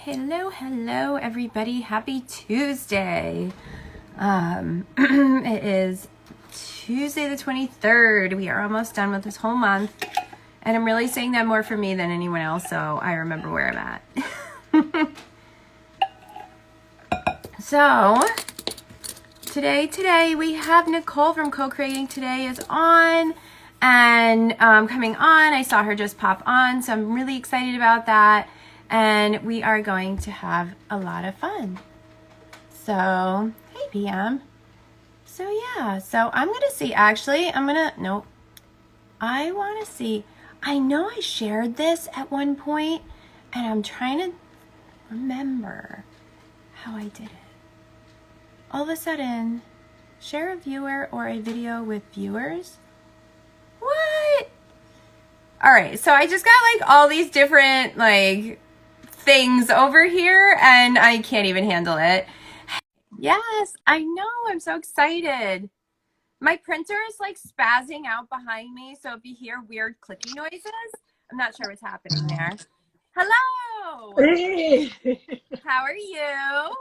Hello, everybody. Happy Tuesday. It is Tuesday the 23rd. We are almost done with this whole month. And I'm really saying that more for me than anyone else, so I remember where I'm at. So, today we have Nicole from Co-Creating Today is on. And coming on, I saw her just pop on, so I'm really excited about that. And we are going to have a lot of fun. So, hey PM. So yeah, so I'm going to see, actually, nope. I want to see, I know I shared this at one point, and I'm trying to remember how I did it. All of a sudden, share a viewer or a video with viewers. What? All right, so I just got like all these different like things over here and I can't even handle it. Yes, I know. I'm so excited. My printer is like spazzing out behind me, so if you hear weird clicky noises, I'm not sure what's happening there. Hello. Hey. How are you?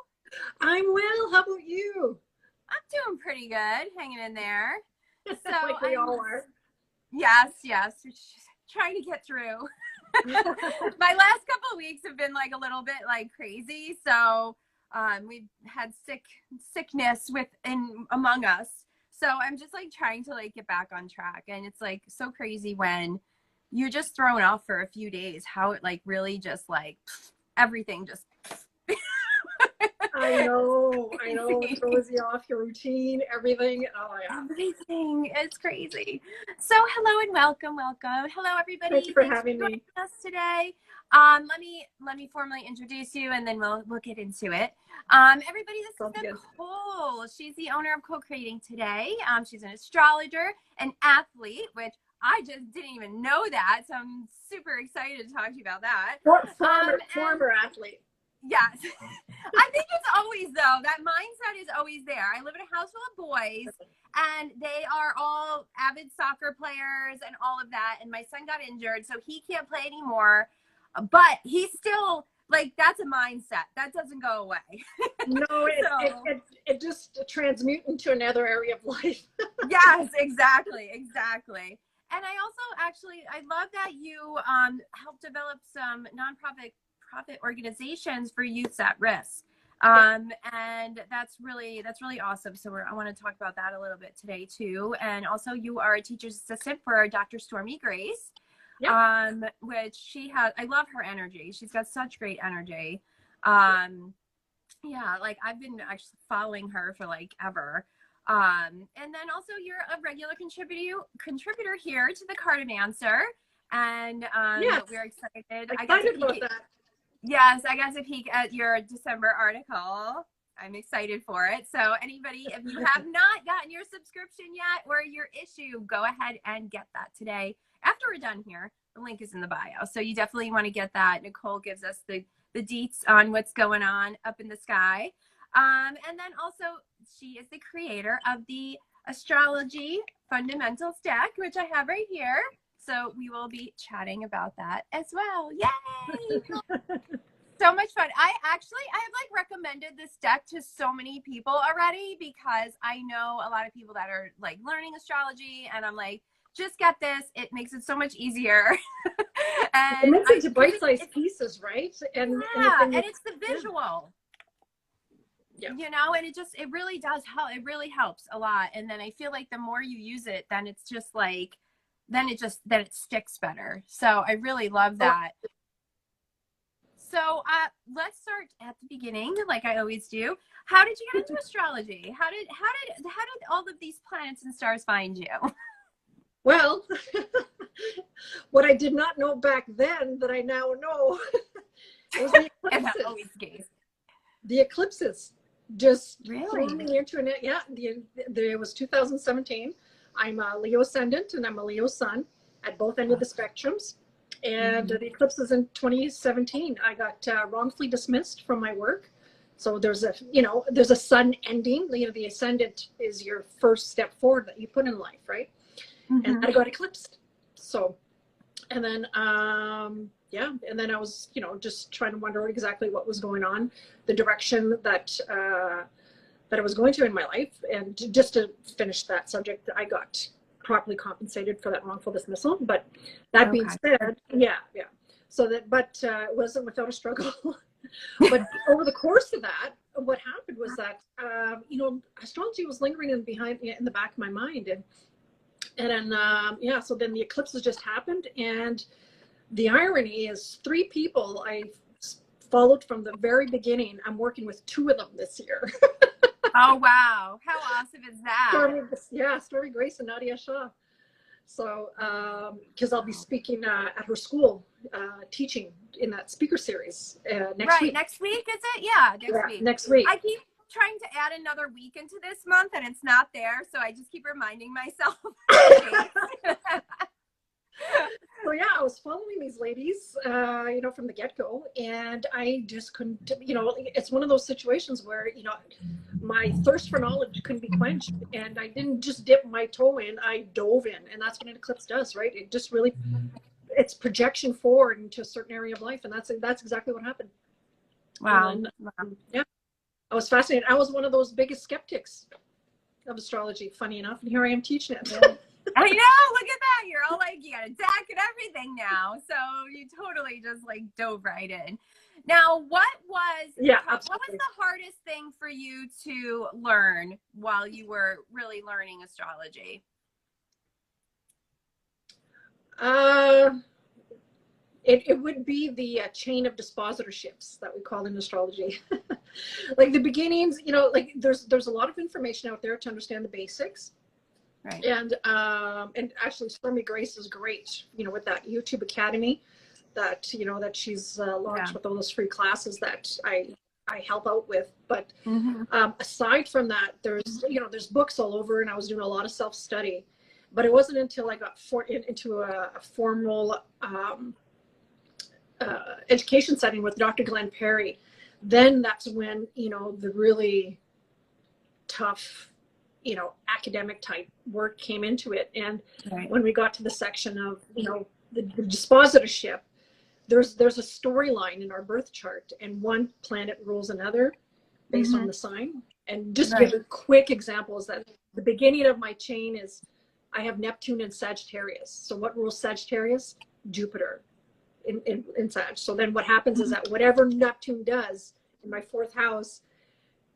I'm well. How about you? I'm doing pretty good, hanging in there. So like we all are. Yes. Just trying to get through. My last couple of weeks have been like a little bit like crazy, so we've had sickness among us. So I'm just like trying to like get back on track, and it's like so crazy when you're just thrown off for a few days, how it like really just like everything just I know. It throws you off your routine, everything. Oh yeah. Everything. It's crazy. So hello and welcome. Hello everybody. Thank you for having joining me us today. Let me formally introduce you and then we'll get into it. Everybody, this is Nicole. She's the owner of Co-Creating Today. She's an astrologer, an athlete, which I just didn't even know that. So I'm super excited to talk to you about that. Former athlete. Yes. I think it's always, though, that mindset is always there. I live in a house full of boys, and they are all avid soccer players and all of that. And my son got injured, so he can't play anymore. But he's still, like, that's a mindset. That doesn't go away. No, it just transmutes into another area of life. Yes, exactly. And I also I love that you helped develop some nonprofit organizations for youths at risk. And that's really awesome. So I want to talk about that a little bit today too. And also you are a teacher's assistant for Dr. Stormie Grace, which I love her energy. She's got such great energy. Yeah, like I've been actually following her for like ever. And then also you're a regular contributor here to the Cartomancer. And we're excited. Excited about that. Yes, I got to peek at your December article. I'm excited for it. So anybody, if you have not gotten your subscription yet or your issue, go ahead and get that today. After we're done here, the link is in the bio. So you definitely want to get that. Nicole gives us the deets on what's going on up in the sky. And then also she is the creator of the Astrology Fundamentals deck, which I have right here. So we will be chatting about that as well. Yay! So much fun. I have like recommended this deck to so many people already because I know a lot of people that are like learning astrology, and I'm like, just get this. It makes it so much easier. And it makes it into bite-sized pieces, right? And it's the visual. Yeah. You know, and it really does help. It really helps a lot. And then I feel like the more you use it, then it's just like then it sticks better. So I really love that. So let's start at the beginning, like I always do. How did you get into astrology? How did all of these planets and stars find you? Well, what I did not know back then that I now know was the eclipses. The eclipses just really threw me into it. Yeah, it was 2017. I'm a Leo ascendant and I'm a Leo sun at both ends of the spectrums. And the eclipse was in 2017. I got wrongfully dismissed from my work. So there's a sun ending. You know, the ascendant is your first step forward that you put in life, right? And I got eclipsed. So, and then yeah, and then I was, you know, just trying to wonder exactly what was going on, the direction that that I was going to in my life. And just to finish that subject, I got properly compensated for that wrongful dismissal. But that being said, yeah. So that, but it wasn't without a struggle. But over the course of that, what happened was that, you know, astrology was lingering in the back of my mind. And then, yeah, so then the eclipses just happened. And the irony is 3 people I followed from the very beginning. I'm working with 2 of them this year. Oh, wow. How awesome is that? Stormie Grace and Nadia Shah. So, because I'll be speaking at her school, teaching in that speaker series next week. Next week, is it? Yeah, next week. I keep trying to add another week into this month, and it's not there, so I just keep reminding myself. So yeah, I was following these ladies, you know, from the get-go, and I just couldn't, you know, it's one of those situations where, you know, my thirst for knowledge couldn't be quenched, and I didn't just dip my toe in, I dove in. And that's what an eclipse does, right? It just really, it's projection forward into a certain area of life, and that's exactly what happened. Wow. And, yeah, I was fascinated. I was one of those biggest skeptics of astrology, funny enough, and here I am teaching it. I know, look at that. You're all like, you got a deck and everything now. So you totally just like dove right in. Now, what was the hardest thing for you to learn while you were really learning astrology? It would be the chain of dispositorships that we call in astrology. Like the beginnings, you know, like there's a lot of information out there to understand the basics. Right. And actually Stormie Grace is great, you know, with that YouTube Academy that, you know, that she's launched with all those free classes that I help out with. But aside from that, there's books all over, and I was doing a lot of self-study. But it wasn't until I got into a formal education setting with Dr. Glenn Perry, then that's when, you know, the really tough, you know, academic type work came into it. And when we got to the section of, you know, the dispositorship, there's a storyline in our birth chart, and one planet rules another based on the sign. And just to give a quick example is that the beginning of my chain is I have Neptune in Sagittarius. So what rules Sagittarius? Jupiter in Sag. So then what happens is that whatever Neptune does in my 4th house,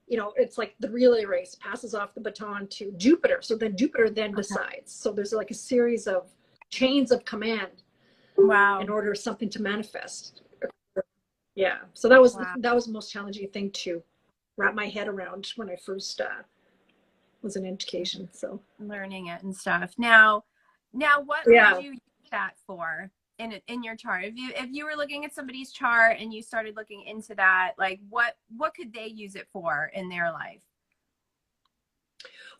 you know, it's like the relay race, passes off the baton to Jupiter. So then Jupiter then decides. So there's like a series of chains of command. Wow. In order for something to manifest. Yeah. So that was the most challenging thing to wrap my head around when I first was in education. So learning it and stuff. Now what would you use that for in your chart? If you were looking at somebody's chart and you started looking into that, like what could they use it for in their life?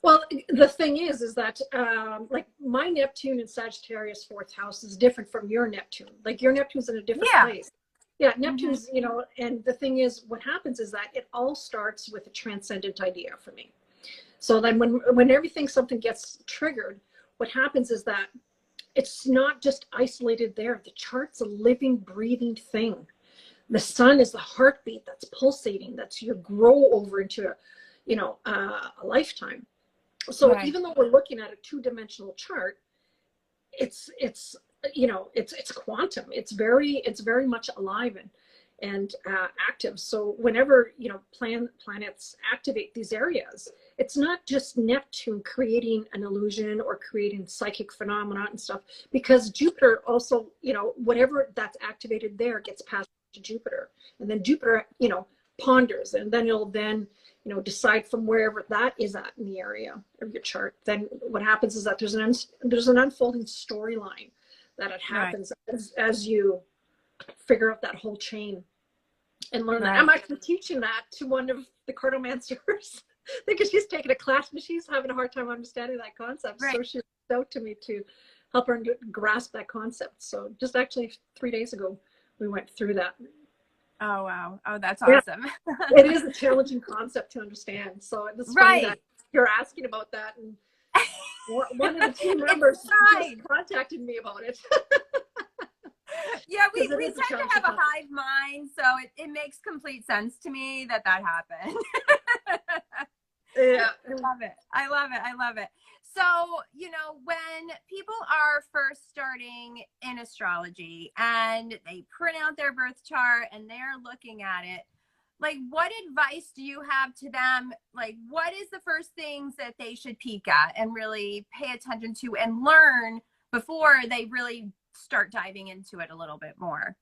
Well, the thing is that like my Neptune in Sagittarius 4th house is different from your Neptune. Like your Neptune's in a different place. Yeah, Neptune's, you know, and the thing is, what happens is that it all starts with a transcendent idea for me. So then when something gets triggered, what happens is that it's not just isolated there. The chart's a living, breathing thing. The sun is the heartbeat that's pulsating, that's your grow over into a lifetime. So even though we're looking at a 2-dimensional chart, it's quantum. It's very much alive and active. So whenever, you know, planets activate these areas, it's not just Neptune creating an illusion or creating psychic phenomena and stuff, because Jupiter also, you know, whatever that's activated there gets passed to Jupiter, and then Jupiter, you know, ponders, and then it'll you know, decide from wherever that is at in the area of your chart. Then what happens is that there's an unfolding storyline that it happens as you figure out that whole chain and learn that. I'm actually teaching that to one of the Cartomancers because she's taking a class and she's having a hard time understanding that concept. So she reached out to me to help her grasp that concept. So just actually 3 days ago, we went through that. Oh, wow. Oh, that's awesome. It is a challenging concept to understand. So it's funny that you're asking about that. And one of the team members just contacted me about it. Yeah, we Because it tend is a to challenge have a to hive mind, so it makes complete sense to me that happened. Yeah. I love it. I love it. I love it. So, when people are first starting in astrology and they print out their birth chart and they're looking at it, like, what advice do you have to them? Like, what is the first things that they should peek at and really pay attention to and learn before they really start diving into it a little bit more?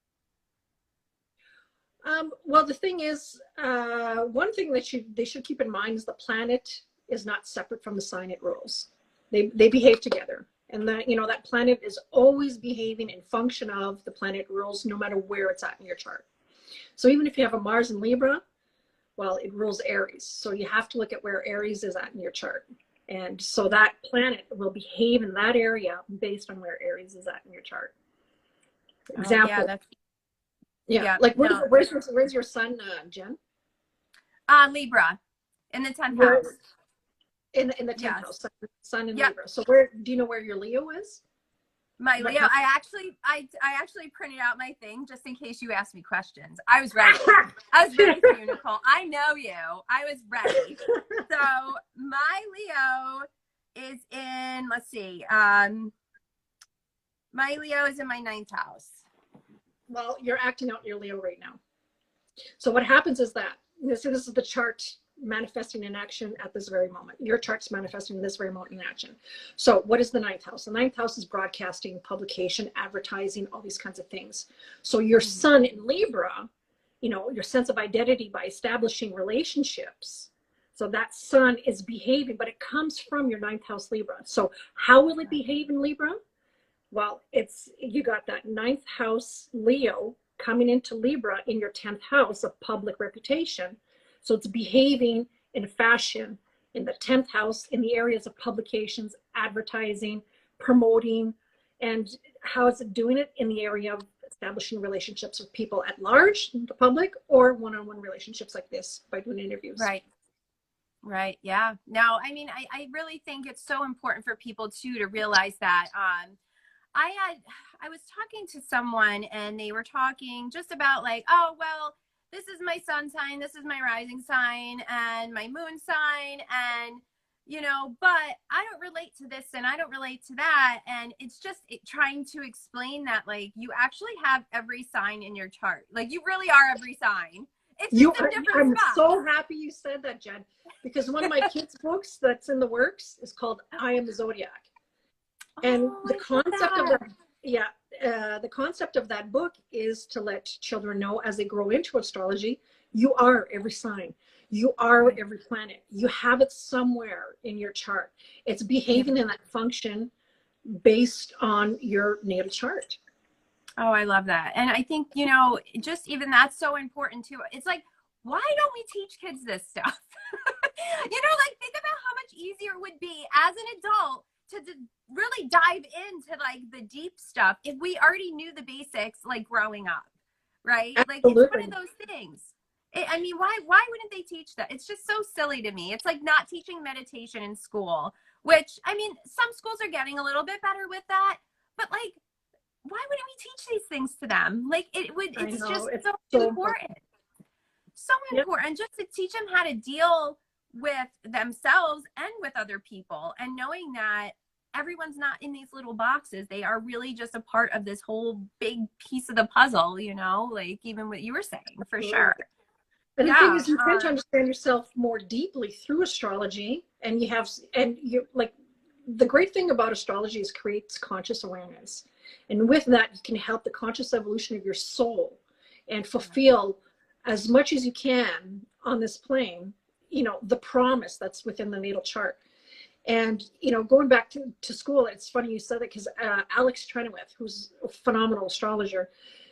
Well, the thing is, one thing that they should keep in mind is the planet is not separate from the sign it rules. They behave together, and that planet is always behaving in function of the planet rules, no matter where it's at in your chart. So even if you have a Mars in Libra, well, it rules Aries. So you have to look at where Aries is at in your chart. And so that planet will behave in that area based on where Aries is at in your chart. Example. Yeah. Like where's your sun, Jen? Libra, in the 10th house. In the 10th house, sun in Libra. So do you know where your Leo is? My Leo, I actually printed out my thing just in case you asked me questions. I was ready. I was ready for you, Nicole. I know you. I was ready. So my Leo is in, let's see, my Leo is in my 9th house. Well, you're acting out your Leo right now. So what happens is that, this is the chart manifesting in action at this very moment. Your chart's manifesting in this very moment in action. So what is the 9th house? The 9th house is broadcasting, publication, advertising, all these kinds of things. So your sun in Libra, your sense of identity by establishing relationships. So that sun is behaving, but it comes from your 9th house Libra. So how will it behave in Libra? Well, you got that 9th house Leo coming into Libra in your 10th house of public reputation. So it's behaving in a fashion in the 10th house in the areas of publications, advertising, promoting. And how is it doing it? In the area of establishing relationships with people at large, the public, or one-on-one relationships like this by doing interviews. Right. Yeah. No, I mean, I really think it's so important for people too to realize that. I was talking to someone and they were talking just about like, oh, well, this is my sun sign, this is my rising sign and my moon sign. And, but I don't relate to this and I don't relate to that. And it's just trying to explain that, like, you actually have every sign in your chart. Like, you really are every sign. It's just a different spot. I'm so happy you said that, Jen, because one of my kids' books that's in the works is called I Am the Zodiac. And the concept of that, the concept of that book is to let children know as they grow into astrology, you are every sign, you are every planet, you have it somewhere in your chart. It's behaving in that function based on your natal chart. Oh, I love that. And I think, just even that's so important too. It's like, why don't we teach kids this stuff? Like, think about how much easier it would be as an adult to really dive into like the deep stuff if we already knew the basics, like growing up, right? Absolutely. Like, it's one of those things. I mean, why wouldn't they teach that? It's just so silly to me. It's like not teaching meditation in school, which, I mean, some schools are getting a little bit better with that, but like, why wouldn't we teach these things to them? Like, it's just so important. So important just to teach them how to deal with themselves and with other people, and knowing that everyone's not in these little boxes. They are really just a part of this whole big piece of the puzzle, like even what you were saying, for sure. And the thing is, you tend to understand yourself more deeply through astrology, and you like, the great thing about astrology is creates conscious awareness. And with that, you can help the conscious evolution of your soul and fulfill as much as you can on this plane, the promise that's within the natal chart. And, going back to school, it's funny you said that, because Alex Trenoweth, who's a phenomenal astrologer,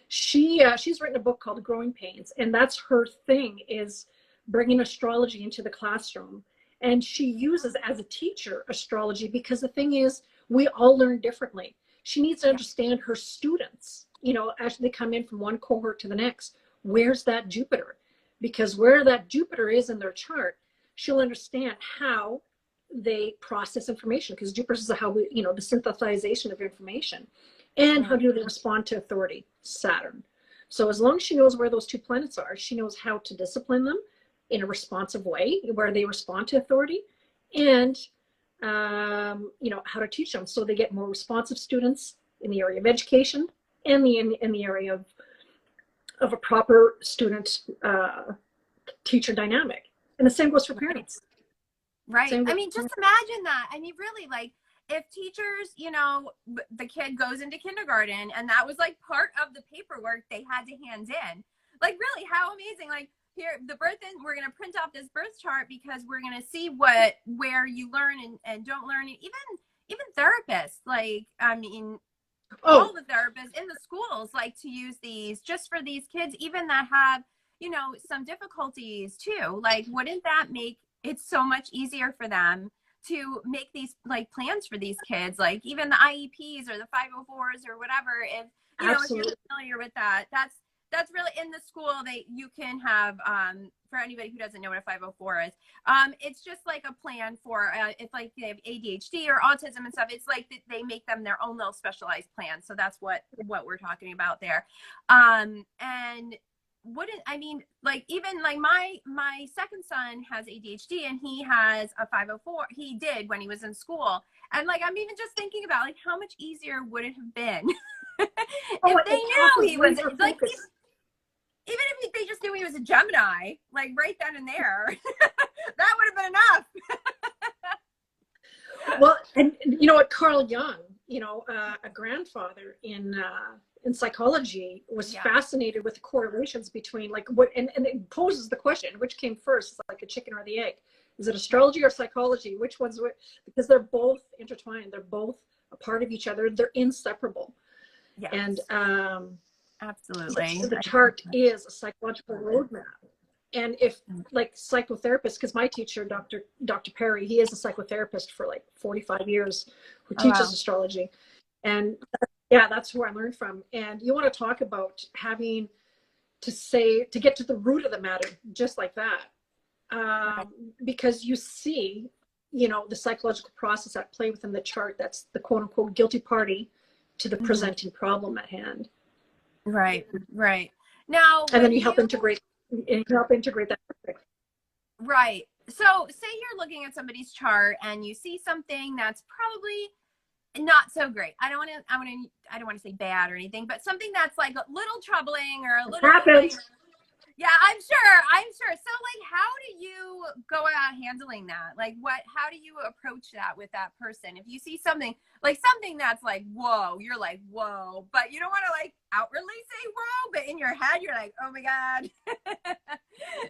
she's written a book called Growing Pains. And that's her thing, is bringing astrology into the classroom. And she uses, as a teacher, astrology, because the thing is, we all learn differently. She needs to understand her students, as they come in from one cohort to the next. Where's that Jupiter? Because where that Jupiter is in their chart, she'll understand how they process information, because Jupiter is how we, the synthesization of information. And how do they respond to authority? Saturn. So as long as she knows where those two planets are, she knows how to discipline them in a responsive way, where they respond to authority, and you know, how to teach them so they get more responsive students in the area of education and in the area of a proper student teacher dynamic. And the same goes for parents. Right. I mean, just imagine that. I mean, really, like, if teachers, you know, the kid goes into kindergarten and that was like part of the paperwork they had to hand in. Like, really, how amazing. Like, here, the birth, we're going to print off this birth chart because we're going to see where you learn and don't learn. And even therapists, like, I mean, all the therapists in the schools like to use these just for these kids, even that have, you know, some difficulties too. Like, wouldn't that make it so much easier for them to make these like plans for these kids, like even the IEPs or the 504s or whatever? If you know, if you're familiar with that, that's really in the school. You can have for anybody who doesn't know what a 504 is, it's just like a plan for if like they have ADHD or autism and stuff. It's like they make them their own little specialized plan. So that's what we're talking about there. And wouldn't, I mean, like even like my second son has ADHD and he has a 504. He did when he was in school. And like, I'm even just thinking about like how much easier would it have been if they knew he was like, even if they just knew he was a Gemini, like right then and there, that would have been enough. Well, and you know what, Carl Jung, you know, a grandfather in psychology, was fascinated with the correlations between like what, and it poses the question, which came first? It's like a chicken or the egg. Is it astrology or psychology? Which one's what? Because they're both intertwined. They're both a part of each other. They're inseparable. Yes. And absolutely, the chart is a psychological roadmap. And if like psychotherapists, because my teacher, Dr. Perry, he is a psychotherapist for like 45 years who teaches astrology. And yeah, that's who I learned from. And you want to talk about having to get to the root of the matter, just like that. Because you see, you know, the psychological process at play within the chart. That's the quote unquote guilty party to the presenting problem at hand. Right. Now, and then you help integrate that. Right. So say you're looking at somebody's chart and you see something that's probably not so great. I don't want to say bad or anything, but something that's like a little troubling or a little like, yeah, I'm sure. So like, how do you go about handling that? Like how do you approach that with that person? If you see something that's like, whoa, you're like, whoa, but you don't want to like outwardly say whoa, but in your head, you're like, oh my God.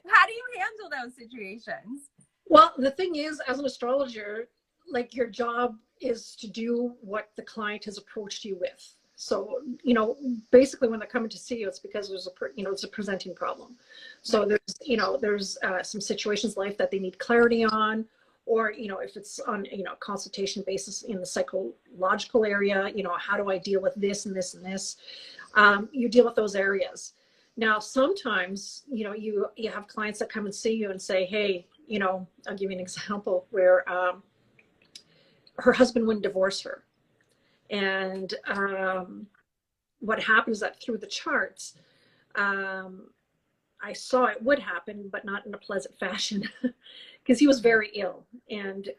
How do you handle those situations? Well, the thing is, as an astrologer, like your job is to do what the client has approached you with. So, you know, basically when they're coming to see you, it's because there's it's a presenting problem. So there's some situations in life that they need clarity on, or, you know, if it's on, you know, consultation basis in the psychological area, you know, how do I deal with this and this and this? You deal with those areas. Now, sometimes, you know, you have clients that come and see you and say, hey, you know, I'll give you an example where her husband wouldn't divorce her. And what happens is that through the charts, I saw it would happen, but not in a pleasant fashion, because he was very ill, and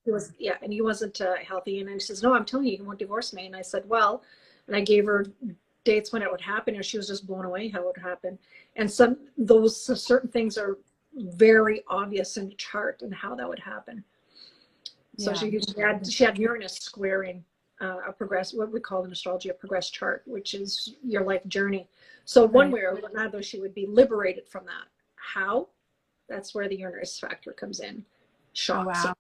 he wasn't healthy. And he says, "No, I'm telling you, he won't divorce me." And I said, "Well," and I gave her dates when it would happen, and she was just blown away how it would happen. And certain things are very obvious in the chart and how that would happen. So she had Uranus squaring what we call in astrology a progress chart, which is your life journey. So one way or another, she would be liberated from that. How? That's where the Uranus factor comes in. Shock. Oh, wow.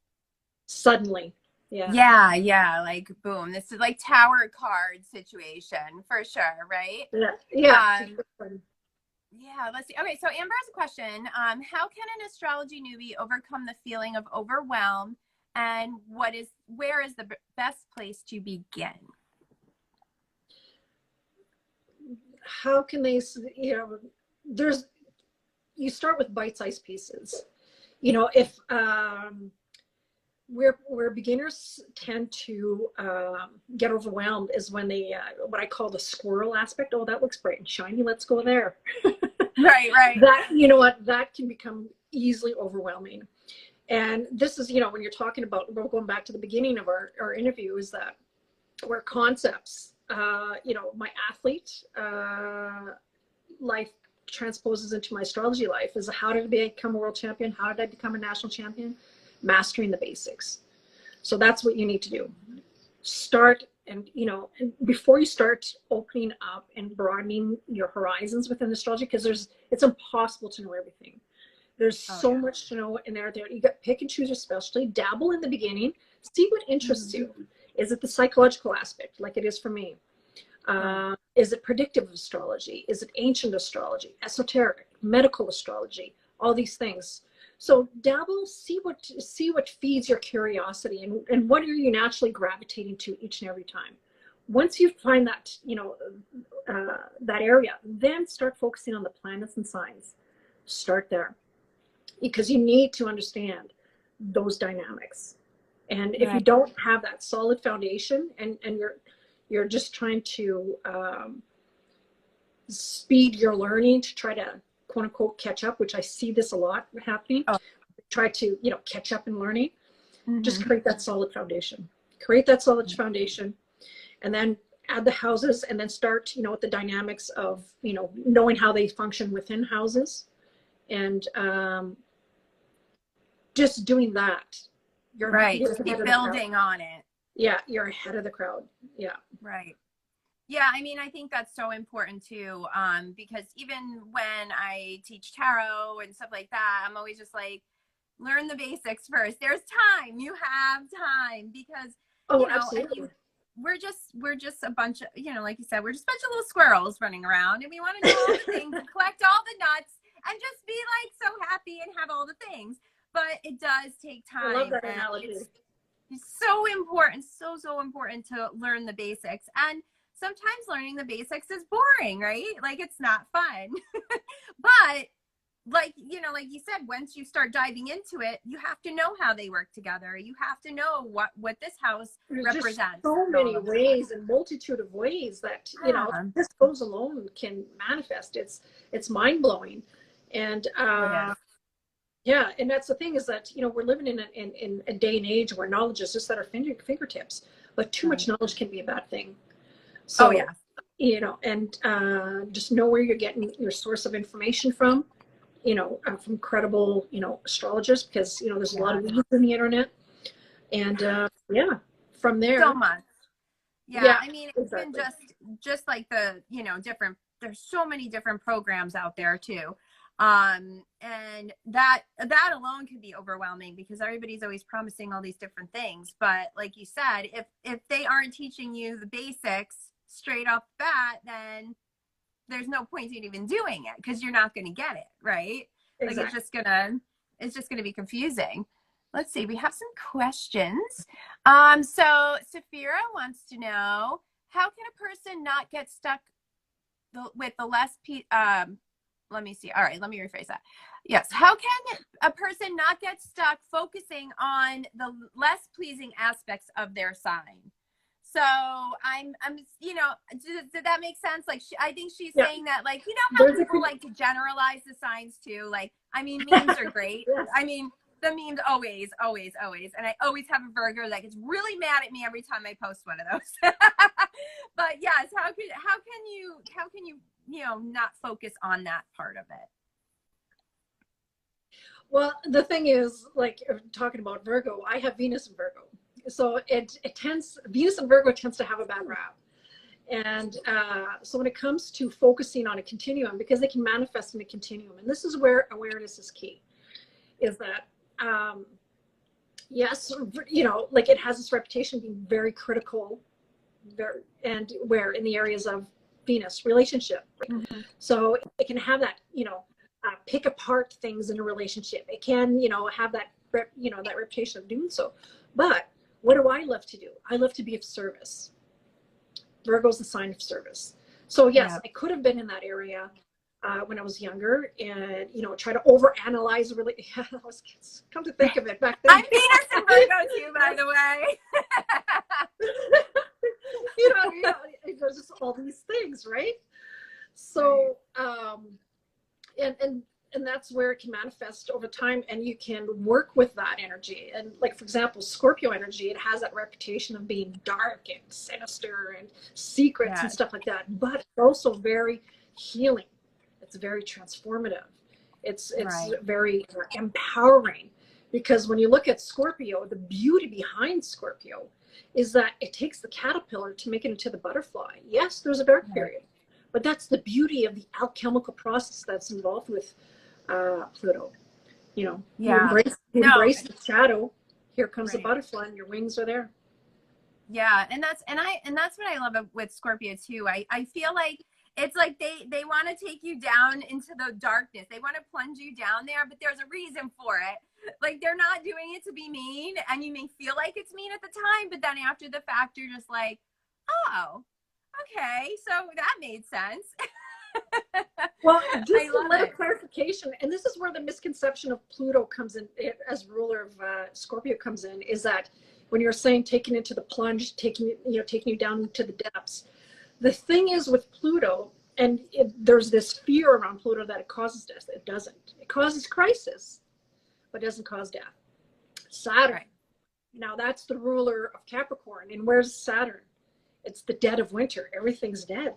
Suddenly. Yeah. Like, boom. This is like tower card situation for sure, right? Yeah. Let's see. Okay, so Amber has a question. How can an astrology newbie overcome the feeling of overwhelm? And where is the best place to begin? How can they, you know, you start with bite-sized pieces. You know, if where beginners tend to get overwhelmed is when they what I call the squirrel aspect. Oh, that looks bright and shiny, let's go there. Right. That, you know what, that can become easily overwhelming. And this is, you know, when you're talking about, we're going back to the beginning of our interview, is that where concepts, you know, my athlete life transposes into my astrology life is how did I become a world champion? How did I become a national champion? Mastering the basics. So that's what you need to do. Start, and you know, and before you start opening up and broadening your horizons within astrology, because it's impossible to know everything. There's so much to know in there. You got pick and choose your specialty, dabble in the beginning, see what interests you. Is it the psychological aspect, like it is for me? Is it predictive astrology? Is it ancient astrology, esoteric, medical astrology, all these things? So dabble, see what feeds your curiosity, and what are you naturally gravitating to each and every time. Once you find that, you know, that area, then start focusing on the planets and signs. Start there, because you need to understand those dynamics. And if you don't have that solid foundation, and you're just trying to speed your learning to try to quote unquote catch up, which I see this a lot happening. Try to, you know, catch up in learning. Just create that solid foundation. Create that solid foundation, and then add the houses, and then start, you know, with the dynamics of, you know, knowing how they function within houses, and just doing that. You're just keep building on it. Yeah, you're ahead of the crowd. Yeah. Right. Yeah, I mean, I think that's so important too, because even when I teach tarot and stuff like that, I'm always just like, learn the basics first. There's time. You have time, because you know, absolutely. I mean, we're just a bunch of, you know, like you said, we're just a bunch of little squirrels running around, and we want to do all the things and collect all the nuts and just be like so happy and have all the things. But it does take time. I love that analogy. It's so important, so important to learn the basics. And sometimes learning the basics is boring, right? Like, it's not fun. But like, you know, like you said, once you start diving into it, you have to know how they work together. You have to know what this house represents. Just so many ways and multitude of ways that, you know, this goes alone can manifest. It's mind-blowing. And yeah, and that's the thing, is that, you know, we're living in a day and age where knowledge is just at our fingertips, but too much knowledge can be a bad thing. So, you know, and just know where you're getting your source of information from, you know, from credible, you know, astrologers, because, you know, there's a lot of weeds in the internet. And from there. So much. Yeah, I mean, it's been just like the, you know, there's so many different programs out there too. And that alone can be overwhelming, because everybody's always promising all these different things. But like you said, if they aren't teaching you the basics straight off the bat, then there's no point in even doing it, because you're not going to get it, right? Exactly. Like, it's just gonna be confusing. Let's see, we have some questions. So Safira wants to know, how can a person not get stuck with the less let me see. All right, let me rephrase that. Yes. How can a person not get stuck focusing on the less pleasing aspects of their sign? So I'm, you know, did that make sense? Like, I think she's saying that, like, you know how people like to generalize the signs too? Like, I mean, memes are great. I mean, the memes always. And I always have a Virgo that gets really mad at me every time I post one of those. But yes, how can you, you know, not focus on that part of it? Well, the thing is, like, talking about Virgo, I have Venus in Virgo. So Venus and Virgo tends to have a bad rap. And so when it comes to focusing on a continuum, because they can manifest in a continuum, and this is where awareness is key, is that, yes, you know, like, it has this reputation of being very critical, and where in the areas of Venus relationship. So it can have that, you know, pick apart things in a relationship. It can, you know, have that, you know, that reputation of doing so. But what do I love to do? I love to be of service. Virgo's the sign of service. So yes, I could have been in that area, when I was younger, and try to overanalyze really. Yeah, come to think of it, back then. I'm Venus and Virgo too, by the way. There's just all these things, right? So, and that's where it can manifest over time, and you can work with that energy. And like, for example, Scorpio energy, it has that reputation of being dark and sinister and secrets and stuff like that, but it's also very healing. It's very transformative. It's very empowering, because when you look at Scorpio, the beauty behind Scorpio is that it takes the caterpillar to make it into the butterfly. Yes, there's a dark period, but that's the beauty of the alchemical process that's involved with Pluto. You embrace the shadow. Here comes the butterfly, and your wings are there. Yeah, and that's what I love with Scorpio too. I feel like it's like they want to take you down into the darkness. They want to plunge you down there, but there's a reason for it. Like, they're not doing it to be mean, and you may feel like it's mean at the time, but then after the fact, you're just like, oh, okay, so that made sense. Well, just a little clarification, and this is where the misconception of Pluto comes in, as ruler of Scorpio comes in, is that when you're saying taking it to the plunge, taking you down to the depths. The thing is with Pluto, and there's this fear around Pluto that it causes death. It doesn't. It causes crisis, but it doesn't cause death. Saturn. Now that's the ruler of Capricorn. And where's Saturn? It's the dead of winter. Everything's dead.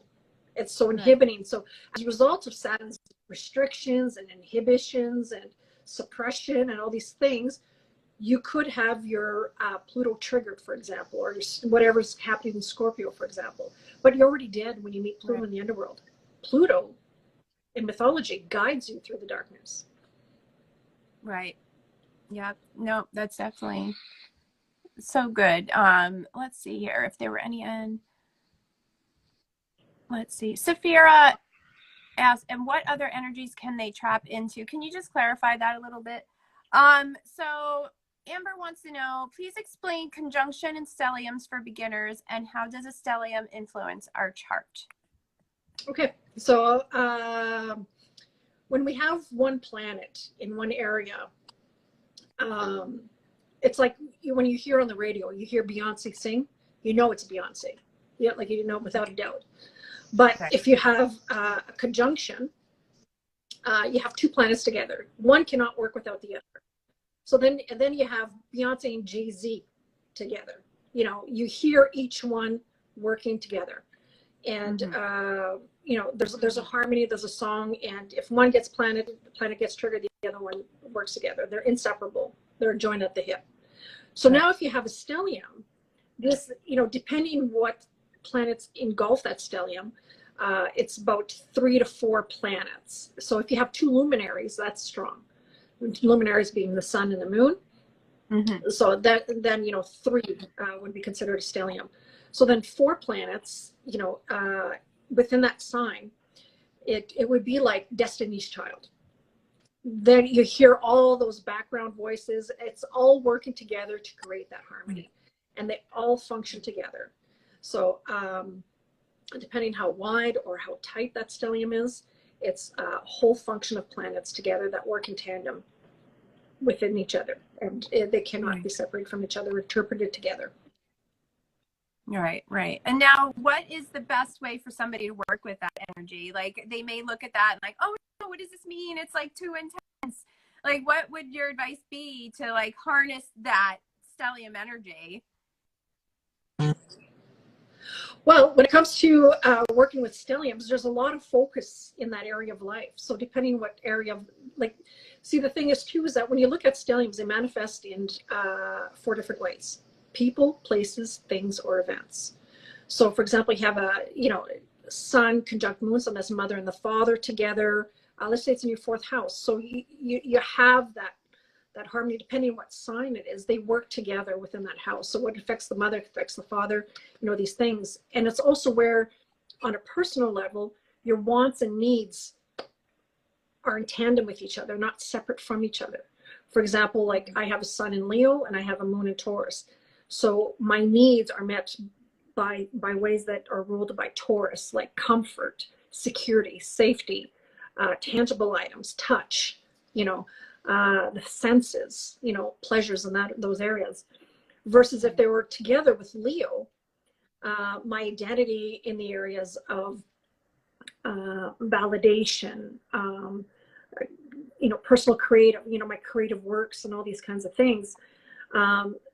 It's so inhibiting. So as a result of Saturn's restrictions and inhibitions and suppression and all these things, you could have your Pluto triggered, for example, or whatever's happening in Scorpio, for example. But you're already dead when you meet Pluto in the underworld. Pluto, in mythology, guides you through the darkness. Right. Yeah. No, that's definitely so good. Let's see here if there were any in. Let's see. Saphira asked, and what other energies can they trap into? Can you just clarify that a little bit? So Amber wants to know, please explain conjunction and stelliums for beginners, and how does a stellium influence our chart? Okay, so when we have one planet in one area, it's like when you hear on the radio, you hear Beyonce sing, you know it's Beyonce. Yeah, like you know without a doubt. But if you have a conjunction, you have two planets together. One cannot work without the other. So then you have Beyonce and Jay-Z together. You hear each one working together. And, there's a harmony, there's a song. And if one gets the planet gets triggered, the other one works together. They're inseparable. They're joined at the hip. So now if you have a stellium, this, depending what planets engulf that stellium, it's about 3 to 4 planets. So if you have 2 luminaries, that's strong. Luminaries being the sun and the moon. So then 3 would be considered a stellium. So then 4 planets, within that sign, it would be like Destiny's Child. Then you hear all those background voices. It's all working together to create that harmony, and they all function together. So depending how wide or how tight that stellium is, it's a whole function of planets together that work in tandem within each other, and they cannot be separated from each other, interpreted together. Right. And now, what is the best way for somebody to work with that energy? Like, they may look at that and like, oh, what does this mean? It's like too intense. Like, what would your advice be to like harness that stellium energy? Well, when it comes to working with stelliums, there's a lot of focus in that area of life. So depending what area of, the thing is too, is that when you look at stelliums, they manifest in 4 different ways: people, places, things, or events. So for example, you have a, sun conjunct moon, so that's mother and the father together. Let's say it's in your 4th house. So you have that harmony, depending on what sign it is, they work together within that house. So what affects the mother affects the father, these things. And it's also where, on a personal level, your wants and needs are in tandem with each other, not separate from each other. For example, like I have a sun in Leo and I have a moon in Taurus. So my needs are met by ways that are ruled by Taurus, like comfort, security, safety, tangible items, touch, the senses, pleasures in those areas. Versus if they were together with Leo, my identity in the areas of validation, personal creative, my creative works and all these kinds of things,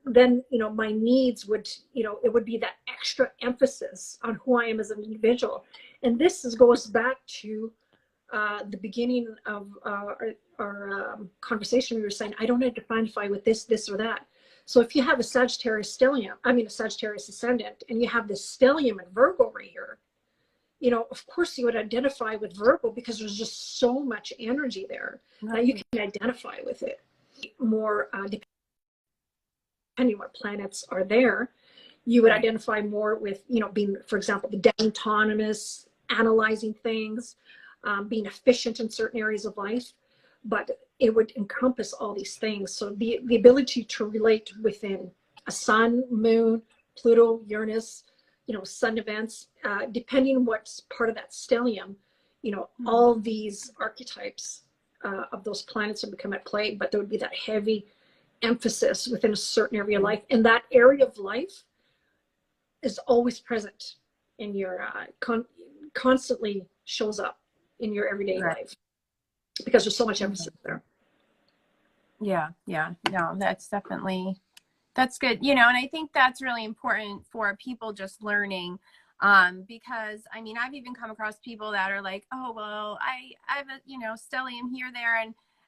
then, my needs would, it would be that extra emphasis on who I am as an individual. And this goes back to the beginning of our conversation. We were saying, I don't identify with this or that. So if you have a Sagittarius a Sagittarius ascendant, and you have this stellium in Virgo right here, of course you would identify with Virgo because there's just so much energy there that you can identify with it more, depending what planets are there. You would identify more with, being, for example, the autonomous, analyzing things, being efficient in certain areas of life, but it would encompass all these things. So the ability to relate within a sun, moon, Pluto, Uranus, sun events, depending what's part of that stellium, all these archetypes of those planets would become at play, but there would be that heavy emphasis within a certain area of life. And that area of life is always present in your, constantly shows up in your everyday life because there's so much emphasis there. Yeah. No, that's good. And I think that's really important for people just learning, because I've even come across people that are like, oh, well, I have a, stellium here, there,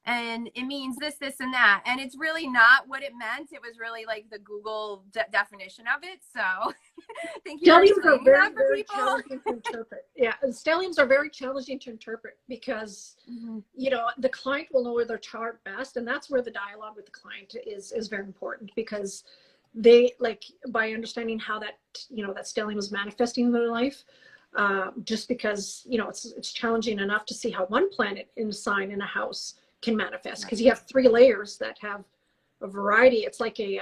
and it means this, and that. And it's really not what it meant. It was really like the Google definition of it. So thank you for explaining that for people. Challenging to interpret. Yeah, stelliums are very challenging to interpret because, the client will know their chart best. And that's where the dialogue with the client is very important, because they, like, by understanding how that, that stellium is manifesting in their life, just because, it's challenging enough to see how one planet in a sign in a house can manifest, because you have 3 layers that have a variety. It's like a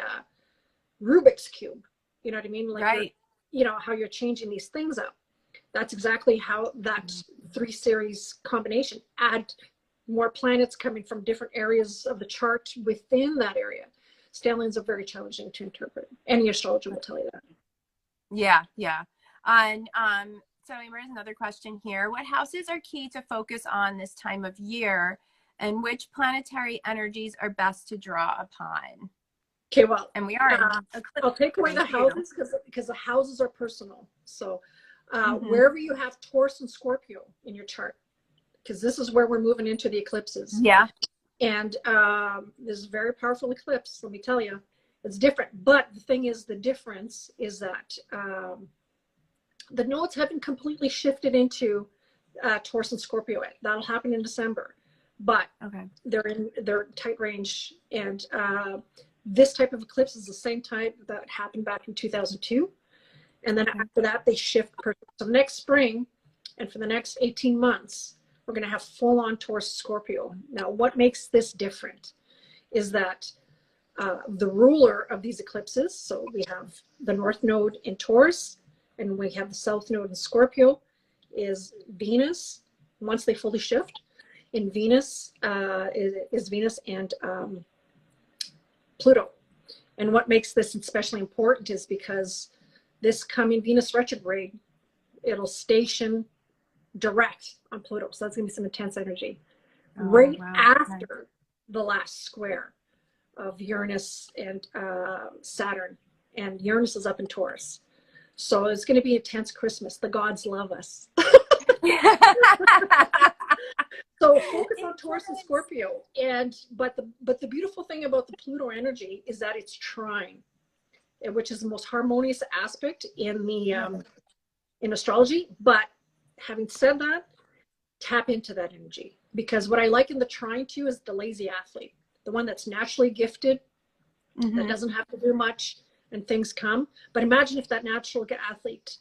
Rubik's cube, you know what I mean? Like, how you're changing these things up. That's exactly how that 3 series combination, add more planets coming from different areas of the chart within that area. Stelliums are very challenging to interpret. Any astrologer will tell you that. Yeah. And so there's another question here. What houses are key to focus on this time of year, and which planetary energies are best to draw upon? Okay, well, and we are. I'll take away the houses because the houses are personal. So wherever you have Taurus and Scorpio in your chart, because this is where we're moving into the eclipses. Yeah. And this is a very powerful eclipse, let me tell you. It's different. But the thing is, the difference is that the nodes haven't completely shifted into Taurus and Scorpio yet. That'll happen in December. But they're in their tight range. And this type of eclipse is the same type that happened back in 2002. And then after that, they shift. So next spring, and for the next 18 months, we're going to have full-on Taurus Scorpio. Now, what makes this different is that the ruler of these eclipses, so we have the North Node in Taurus, and we have the South Node in Scorpio, is Venus. Once they fully shift, in Venus is Venus and Pluto. And what makes this especially important is because this coming Venus retrograde, it'll station direct on Pluto. So that's going to be some intense energy. After the last square of Uranus and Saturn. And Uranus is up in Taurus. So it's going to be a intense Christmas. The gods love us. So focus on Taurus and Scorpio. But the beautiful thing about the Pluto energy is that it's trine, which is the most harmonious aspect in the in astrology. But having said that, tap into that energy, because what I like in the trine too is the lazy athlete, the one that's naturally gifted, that doesn't have to do much and things come. But imagine if that natural athlete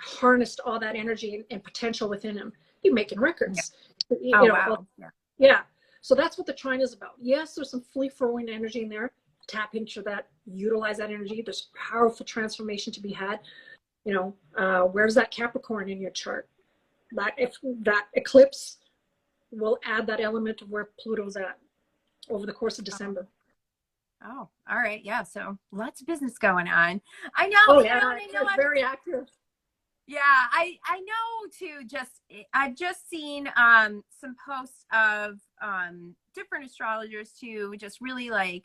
harnessed all that energy and potential within him. You're making records. Yeah. So that's what the trine is about. Yes, there's some free-flowing energy in there. Tap into that, utilize that energy. There's powerful transformation to be had. Where's that Capricorn in your chart? That eclipse will add that element of where Pluto's at over the course of December. Oh, all right. Yeah. So lots of business going on. I know. Oh you yeah, know, and I know it's very active. yeah, I know too. I've just seen some posts of different astrologers too, just really like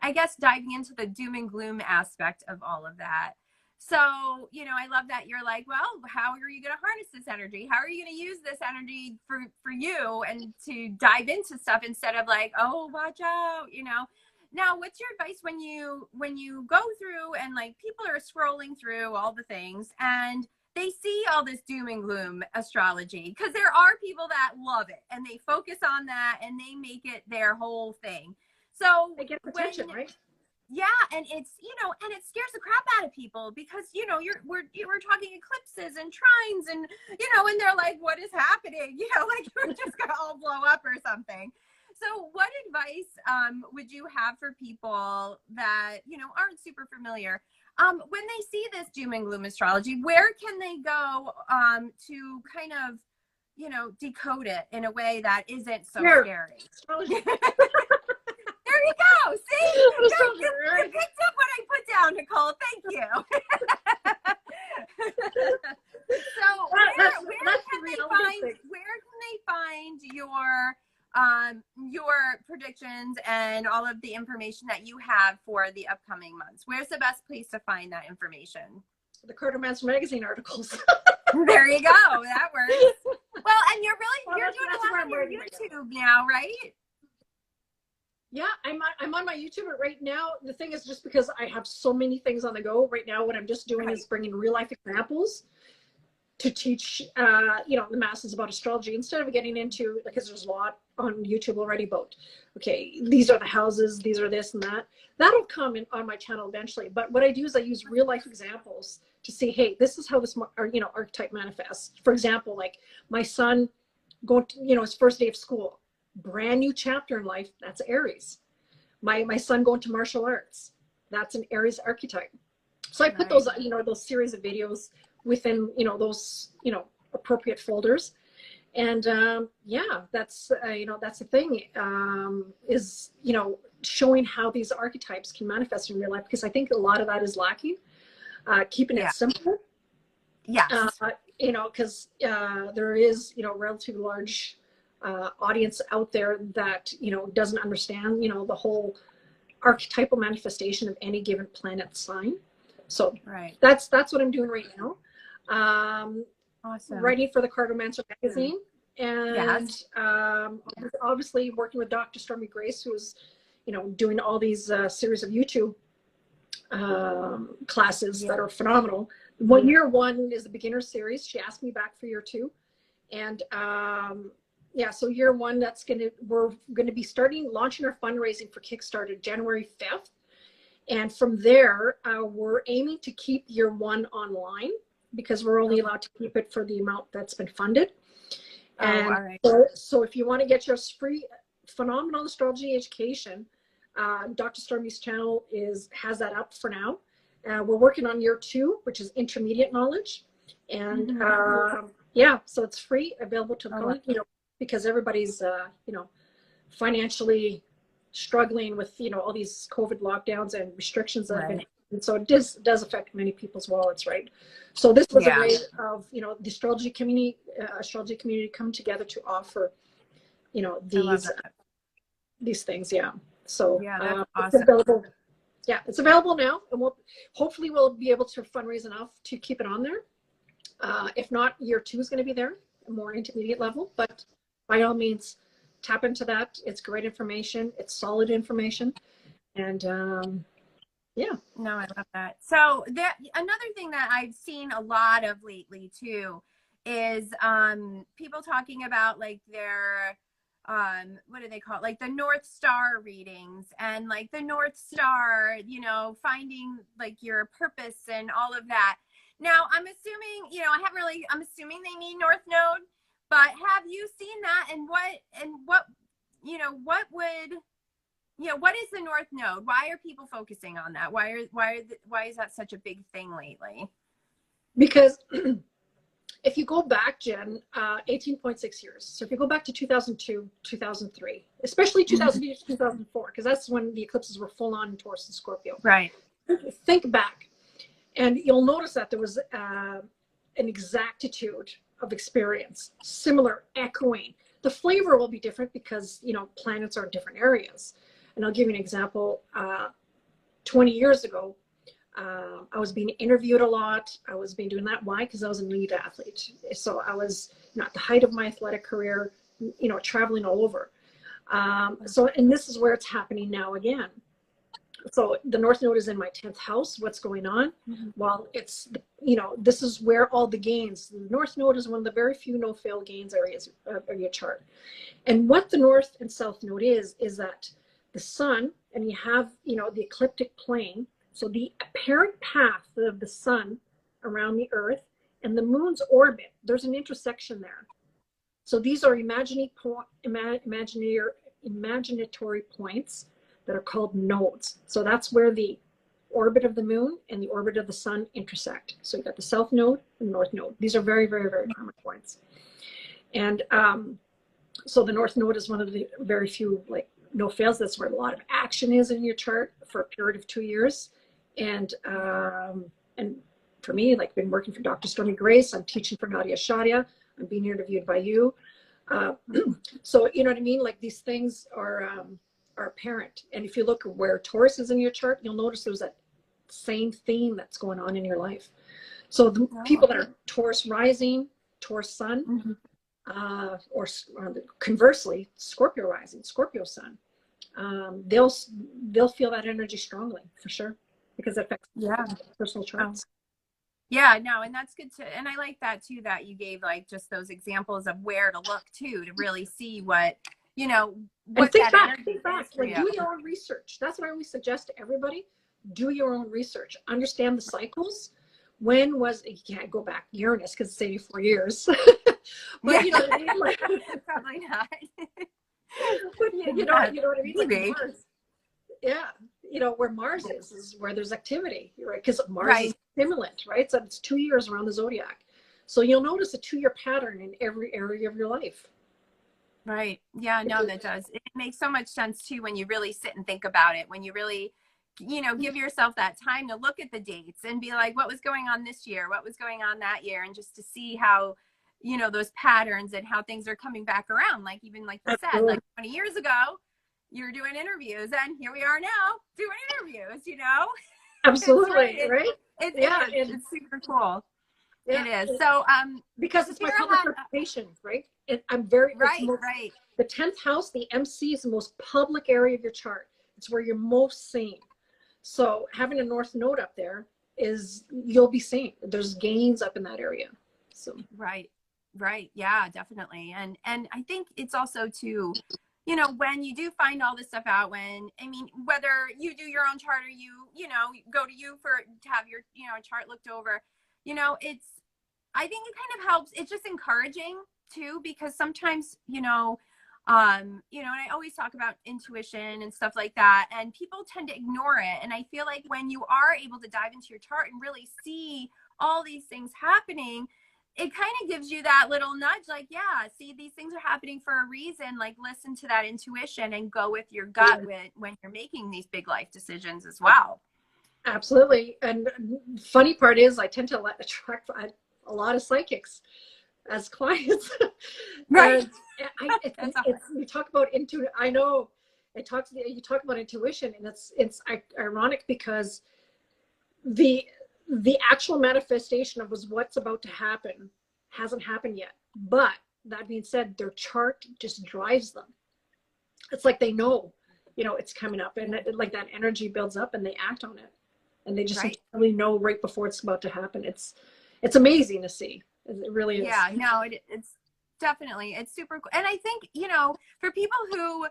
I guess diving into the doom and gloom aspect of all of that. So, you know, I love that you're like, well, how are you going to harness this energy? How are you going to use this energy for you and to dive into stuff instead of like, oh, watch out, you know? Now, what's your advice when you go through and like people are scrolling through all the things and they see all this doom and gloom astrology? Because there are people that love it and they focus on that and they make it their whole thing. So They get attention, right? yeah, and it's, you know, and it scares the crap out of people because, you know, we're talking eclipses and trines and, you know, and they're like, what is happening? You know, like we're just gonna all blow up or something. So what advice would you have for people that, you know, aren't super familiar when they see this doom and gloom astrology? Where can they go to kind of, you know, decode it in a way that isn't so scary? Astrology. There you go. See, you picked up what I put down, Nicole. Thank you. So where can they find your predictions and all of the information that you have for the upcoming months? Where's the best place to find that information? The Cartomancer Magazine articles. There you go. That works. Well, and you're doing a lot on your YouTube now, right? Yeah, I'm on my YouTube right now. The thing is, just because I have so many things on the go right now, what I'm just doing is bringing real life examples to teach, you know, the masses about astrology instead of getting into, because there's a lot on YouTube already about, okay, these are the houses, these are this and that. That'll come in on my channel eventually. But what I do is I use real life examples to see, hey, this is how this, you know, archetype manifests. For example, like my son going to, you know, his first day of school. Brand new chapter in life, that's Aries. My son going to martial arts, that's an Aries archetype. So I put those, you know, those series of videos within, you know, those, you know, appropriate folders. And yeah, that's, you know, that's the thing, is, you know, showing how these archetypes can manifest in real life, because I think a lot of that is lacking, keeping it simple. Yes. You know, because there is, you know, relatively large audience out there that, you know, doesn't understand, you know, the whole archetypal manifestation of any given planet sign. So that's what I'm doing right now. Awesome. Writing for the Cartomancer Magazine, and obviously working with Dr. Stormie Grace, who's, you know, doing all these series of YouTube classes that are phenomenal. Year one is the beginner series. She asked me back for year two, and yeah, so year one, we're gonna be launching our fundraising for Kickstarter January 5th. And from there, we're aiming to keep year one online, because we're only allowed to keep it for the amount that's been funded. And so if you want to get your free phenomenal astrology education, Dr. Stormie's channel has that up for now. We're working on year two, which is intermediate knowledge. And yeah, so it's free, available to the public, you know, because everybody's, you know, financially struggling with, you know, all these COVID lockdowns and restrictions that have been, and so it does affect many people's wallets, right? So this was a way of, you know, the astrology community come together to offer, you know, these things. Yeah. So it's available. Yeah, it's available now, and hopefully we'll be able to fundraise enough to keep it on there. If not, year two is going to be there, a more intermediate level, but by all means, tap into that. It's great information. It's solid information. And yeah. No, I love that. So another thing that I've seen a lot of lately too is people talking about like their what do they call it? Like the North Star readings and like the North Star, you know, finding like your purpose and all of that. Now, I'm assuming, you know, I'm assuming they mean North Node, but have you seen that, and what, you know, what is the North Node? Why are people focusing on that? Why is that such a big thing lately? Because If you go back, Jen, 18.6 years. So if you go back to 2002, 2003, especially 2002, 2004, because that's when the eclipses were full on in Taurus and Scorpio. Right. Think back, and you'll notice that there was an exactitude of experience, similar, echoing. The flavor will be different because, you know, planets are in different areas. And I'll give you an example. 20 years ago, I was being interviewed a lot. I was being doing that. Why? Because I was an elite athlete. So I was, you know, at the height of my athletic career, you know, traveling all over. And this is where it's happening now again. So the North Node is in my 10th house. What's going on? Well, it's, you know, this is where all the gains, the North Node is one of the very few no-fail gains areas of your chart. And what the North and South Node is that the sun, and you have, you know, the ecliptic plane. So the apparent path of the sun around the earth and the moon's orbit, there's an intersection there. So these are imaginatory points that are called nodes. So that's where the orbit of the moon and the orbit of the sun intersect. So you've got the South Node and North Node. These are very, very, very common points. And so the North Node is one of the very few, like, no fails. That's where a lot of action is in your chart for a period of 2 years. And for me, like, been working for Dr. Stormie Grace, I'm teaching for Nadia Shadia, I'm being interviewed by you. So, you know what I mean? Like, these things are apparent. And if you look at where Taurus is in your chart, you'll notice there's that same theme that's going on in your life. So the people that are Taurus rising, Taurus sun, or conversely, Scorpio rising, Scorpio sun, they'll feel that energy strongly, for sure, because it affects personal charts. Yeah, no, and that's good and I like that too, that you gave, like, just those examples of where to look too, to really see what, you know, what think that back, like, do your own research. That's what I always suggest to everybody. Do your own research, understand the cycles. When was, you can't go back Uranus because it's 84 years. But you know what I mean? Like, probably not. But you know what I mean? Like Mars. Yeah. You know, where Mars is where there's activity, right? Because Mars is stimulant, right? So it's 2 years around the zodiac. So you'll notice a 2-year pattern in every area of your life. Right. Yeah, no, that does. It makes so much sense too when you really sit and think about it, when you really, you know, give yourself that time to look at the dates and be like, what was going on this year? What was going on that year? And just to see how, you know, those patterns and how things are coming back around. Like, even like you said, like 20 years ago, you're doing interviews, and here we are now doing interviews, you know? Absolutely. Right? It's super cool. Yeah. It is. So, because it's my public reputation, right? I'm very, right. The 10th house, the MC, is the most public area of your chart. It's where you're most seen. So having a North Node up there is, you'll be seen. There's gains up in that area. So right. Yeah, definitely. And I think it's also too, you know, when you do find all this stuff out, whether you do your own chart or you know, go to you to have your, you know, chart looked over, you know, I think it kind of helps. It's just encouraging too, because sometimes, you know, and I always talk about intuition and stuff like that, and people tend to ignore it. And I feel like when you are able to dive into your chart and really see all these things happening, it kind of gives you that little nudge, like, yeah, see, these things are happening for a reason. Like, listen to that intuition and go with your gut when you're making these big life decisions as well. Absolutely. And funny part is, I tend to attract a lot of psychics as clients. Right. You talk about intuition. I know you talk about intuition, and it's ironic because the actual manifestation of what's about to happen hasn't happened yet. But that being said, their chart just drives them. It's like they know, you know, it's coming up, and like that energy builds up and they act on it. And they just really know right before it's about to happen. It's amazing to see. It really is. Yeah, no, it's definitely, it's super cool. And I think, you know, for people who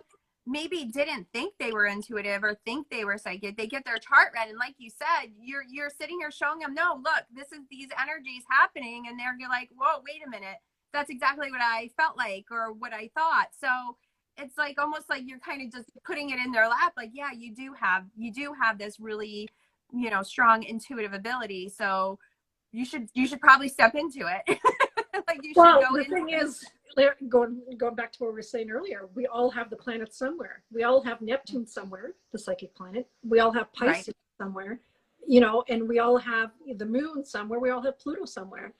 maybe didn't think they were intuitive or think they were psychic, they get their chart read, and like you said, you're sitting here showing them, no, look, this is these energies happening, and they're like, whoa, wait a minute, that's exactly what I felt like or what I thought. So it's like almost like you're kind of just putting it in their lap, like, yeah, you do have this really, you know, strong intuitive ability, so you should probably step into it. Like you should Well, go the in. thing is, going back to what we were saying earlier, we all have the planets somewhere. We all have Neptune somewhere, the psychic planet. We all have Pisces somewhere, you know, and we all have the moon somewhere. We all have Pluto somewhere.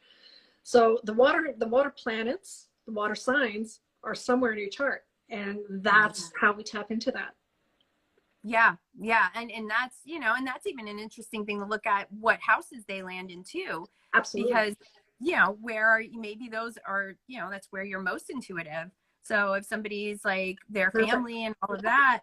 So the water planets, the water signs are somewhere in your chart. And that's how we tap into that. Yeah. Yeah. And that's, you know, and that's even an interesting thing to look at what houses they land in too. Absolutely. Because, you know, where maybe those are, you know, that's where you're most intuitive. So if somebody's like their family and all of that,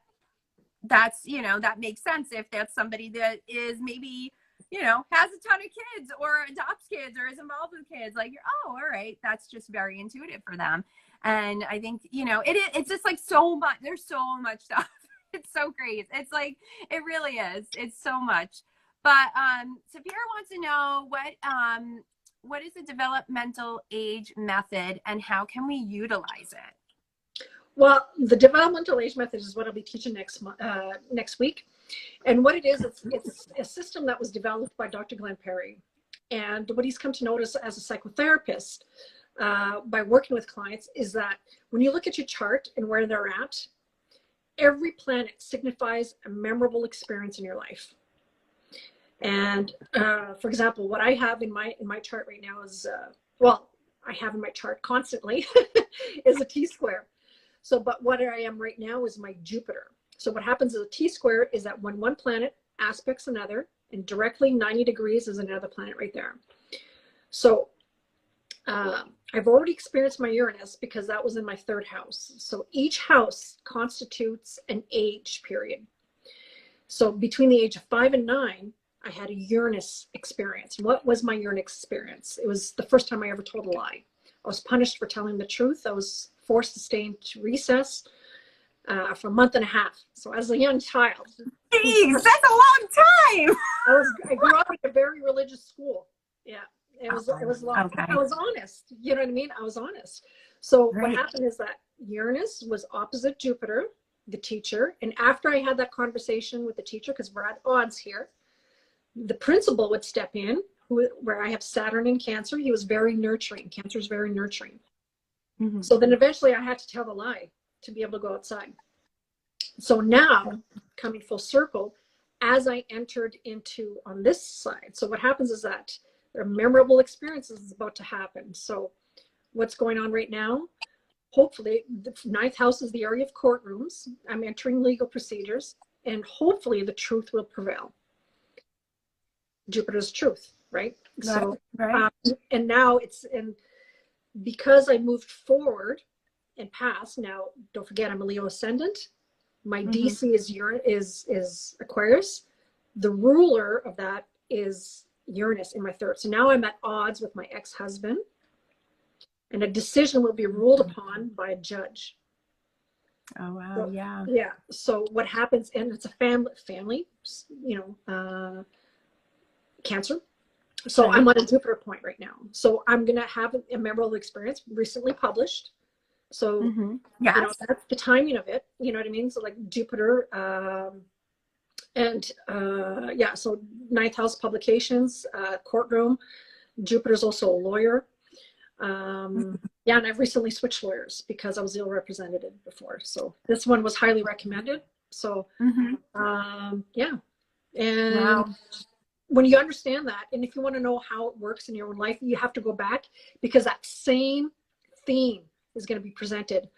that's, you know, that makes sense. If that's somebody that is maybe, you know, has a ton of kids or adopts kids or is involved with kids, like, oh, all right, that's just very intuitive for them. And I think, you know, it's just like so much, there's so much stuff. It's so great. It's like, it really is. It's so much. But Sapphira wants to know what is the developmental age method and how can we utilize it? Well, the developmental age method is what I'll be teaching next week. And what it is, it's a system that was developed by Dr. Glenn Perry. And what he's come to notice as a psychotherapist by working with clients is that when you look at your chart and where they're at, every planet signifies a memorable experience in your life. And for example, what I have in my chart right now is, well, I have in my chart constantly is a T-square. So, but what I am right now is my Jupiter. So what happens is a T-square is that when one planet aspects another and directly 90 degrees is another planet right there. So I've already experienced my Uranus because that was in my 3rd house. So each house constitutes an age period. So between the age of 5 and 9, I had a Uranus experience. What was my Uranus experience? It was the first time I ever told a lie. I was punished for telling the truth. I was forced to stay into recess for a month and a half. So as a young child. Jeez, that's a long time. I grew up in a very religious school. Yeah. It was long. Okay. I was honest. You know what I mean? I was honest. So what happened is that Uranus was opposite Jupiter, the teacher. And after I had that conversation with the teacher, because we're at odds here, the principal would step in, where I have Saturn in Cancer. He was very nurturing. Cancer is very nurturing. Mm-hmm. So then eventually I had to tell the lie to be able to go outside. So now, coming full circle, as I entered into on this side, so what happens is that there are memorable experiences about to happen. So what's going on right now? Hopefully, the 9th house is the area of courtrooms. I'm entering legal procedures, and hopefully the truth will prevail. Jupiter's truth, right? So, and now because I moved forward and past, now don't forget I'm a Leo ascendant. My DC is Aquarius. The ruler of that is Uranus in my 3rd. So now I'm at odds with my ex-husband, and a decision will be ruled upon by a judge. Oh wow! So, yeah. Yeah. So what happens? And it's a family. You know, Cancer. So I'm on a Jupiter point right now. So I'm gonna have a memorable experience, recently published. So you know, that's the timing of it. You know what I mean? So like Jupiter, yeah. So 9th house publications, courtroom. Jupiter's also a lawyer. Yeah, and I've recently switched lawyers because I was ill-represented before. So this one was highly recommended. So yeah, and when you understand that, and if you want to know how it works in your own life, you have to go back because that same theme is going to be presented.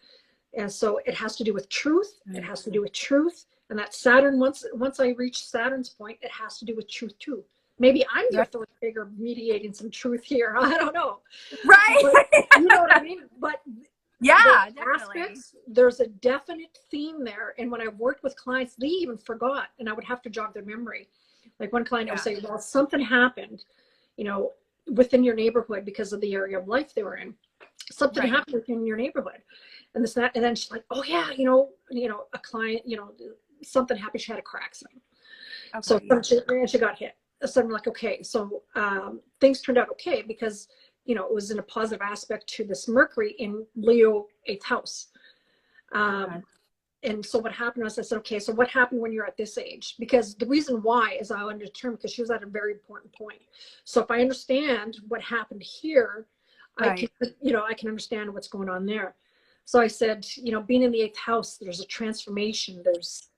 And so it has to do with truth. It has to do with truth. And that Saturn, once I reach Saturn's point, it has to do with truth too. Maybe I'm the authority figure mediating some truth here. I don't know. Right. But, you know what I mean? But yeah, definitely. Aspects, there's a definite theme there. And when I worked with clients, they even forgot, and I would have to jog their memory. Like one client would say, well, something happened, you know, within your neighborhood because of the area of life they were in. Something happened within your neighborhood. And this, that, and then she's like, oh yeah, you know, a client, you know, something happened. She had a car accident. Okay, so she got hit. So I'm like, okay, so things turned out okay because, you know, it was in a positive aspect to this Mercury in Leo 8th house. And so what happened was I said, okay, so what happened when you're at this age? Because the reason why is I wanted to determine because she was at a very important point. So if I understand what happened here, I can, I can understand what's going on there. So I said, being in the 8th house, there's a transformation. There's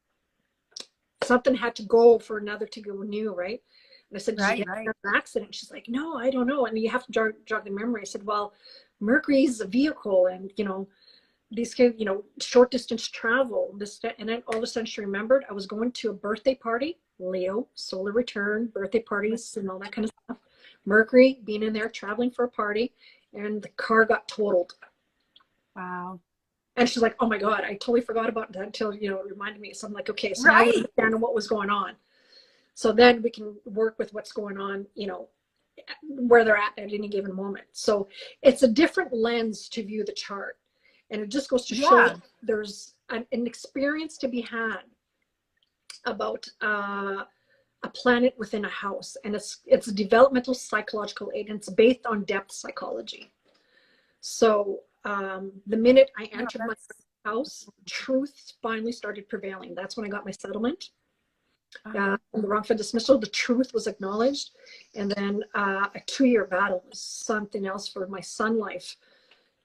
something had to go for another to go new, right? And I said, did you get in an accident? She's like, no, I don't know. And you have to jog the memory. I said, well, Mercury's a vehicle, and these kids, short distance travel. And then all of a sudden she remembered I was going to a birthday party, Leo, solar return, birthday parties, and all that kind of stuff. Mercury being in there, traveling for a party, and the car got totaled. Wow. And she's like, oh my God, I totally forgot about that until, it reminded me. So I'm like, okay, so now I understand what was going on. So then we can work with what's going on, where they're at any given moment. So it's a different lens to view the chart. And it just goes to show there's an experience to be had about a planet within a house. And it's a developmental psychological aid, and it's based on depth psychology. So the minute I entered my house, truth finally started prevailing. That's when I got my settlement. The wrongful dismissal, the truth was acknowledged. And then a 2-year battle was something else for my son life.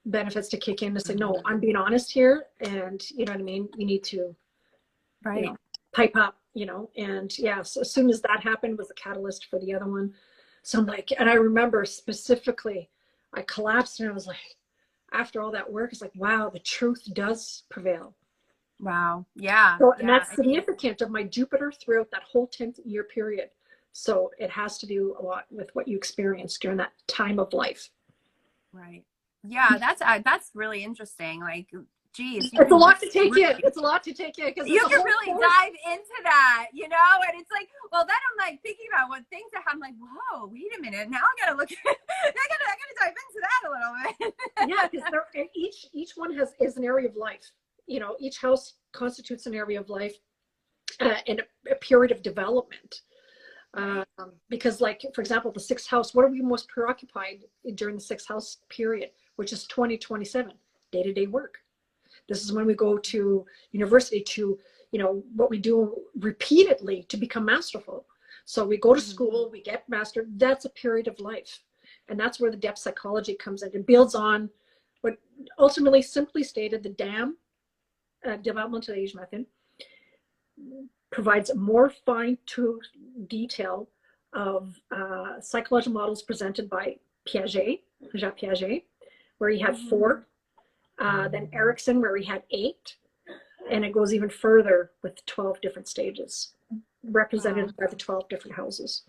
Benefits to kick in to say, no, I'm being honest here, and you know what I mean, you need to pipe up, and so as soon as that happened was the catalyst for the other one. So I'm like, and I remember specifically I collapsed, and I was like, after all that work, it's like, wow, the truth does prevail. Wow. Yeah. So, and that's significant of my Jupiter throughout that whole 10-year period. So it has to do a lot with what you experienced during that time of life. Right. Yeah, that's really interesting. Like, geez, it's a lot to take in. It's a lot to take in because you can really dive into that, and it's like, well, then I'm like thinking about what things that I'm like, whoa, wait a minute, now I gotta look at I gotta dive into that a little bit. Yeah, because each one is an area of life. Each house constitutes an area of life and a period of development. Because, like, for example, the 6th house, what are we most preoccupied during the 6th house period, which is 2027, day-to-day work. This is when we go to university to, what we do repeatedly to become masterful. So we go to school, we get mastered. That's a period of life. And that's where the depth psychology comes in. It builds on what ultimately, simply stated, the DAM, Developmental Age Method, provides a more fine-tuned detail of psychological models presented by Jacques Piaget, where he had 4, then Erickson, where he had 8, and it goes even further with 12 different stages, represented by the 12 different houses.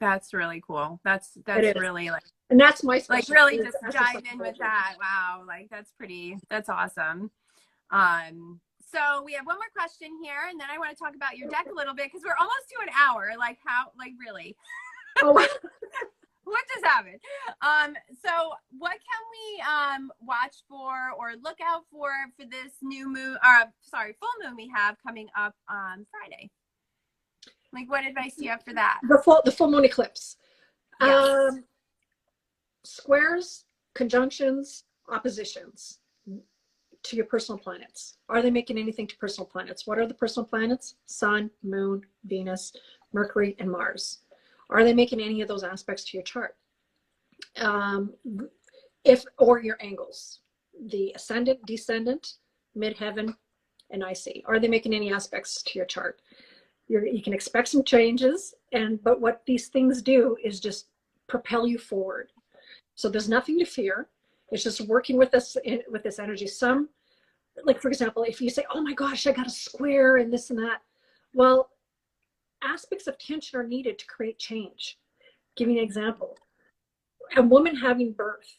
That's really cool. That's really like, and that's my like, really just dive in with that. Wow, like that's awesome. So we have one more question here, and then I want to talk about your deck a little bit, because we're almost to an hour. Like, how, like, really? Oh. What just happened? So what can we watch for or look out for this new moon, full moon we have coming up on Friday? Like, what advice do you have for that? The full moon eclipse. Yes. Squares, conjunctions, oppositions to your personal planets. Are they making anything to personal planets? What are the personal planets? Sun, Moon, Venus, Mercury, and Mars. Are they making any of those aspects to your chart? Or your angles, the ascendant, descendant, midheaven, and IC. Are they making any aspects to your chart? You can expect some changes, but what these things do is just propel you forward. So there's nothing to fear. It's just working with this energy. Some, like, for example, if you say, oh my gosh, I got a square and this and that. Well, aspects of tension are needed to create change. Give you an example. A woman having birth,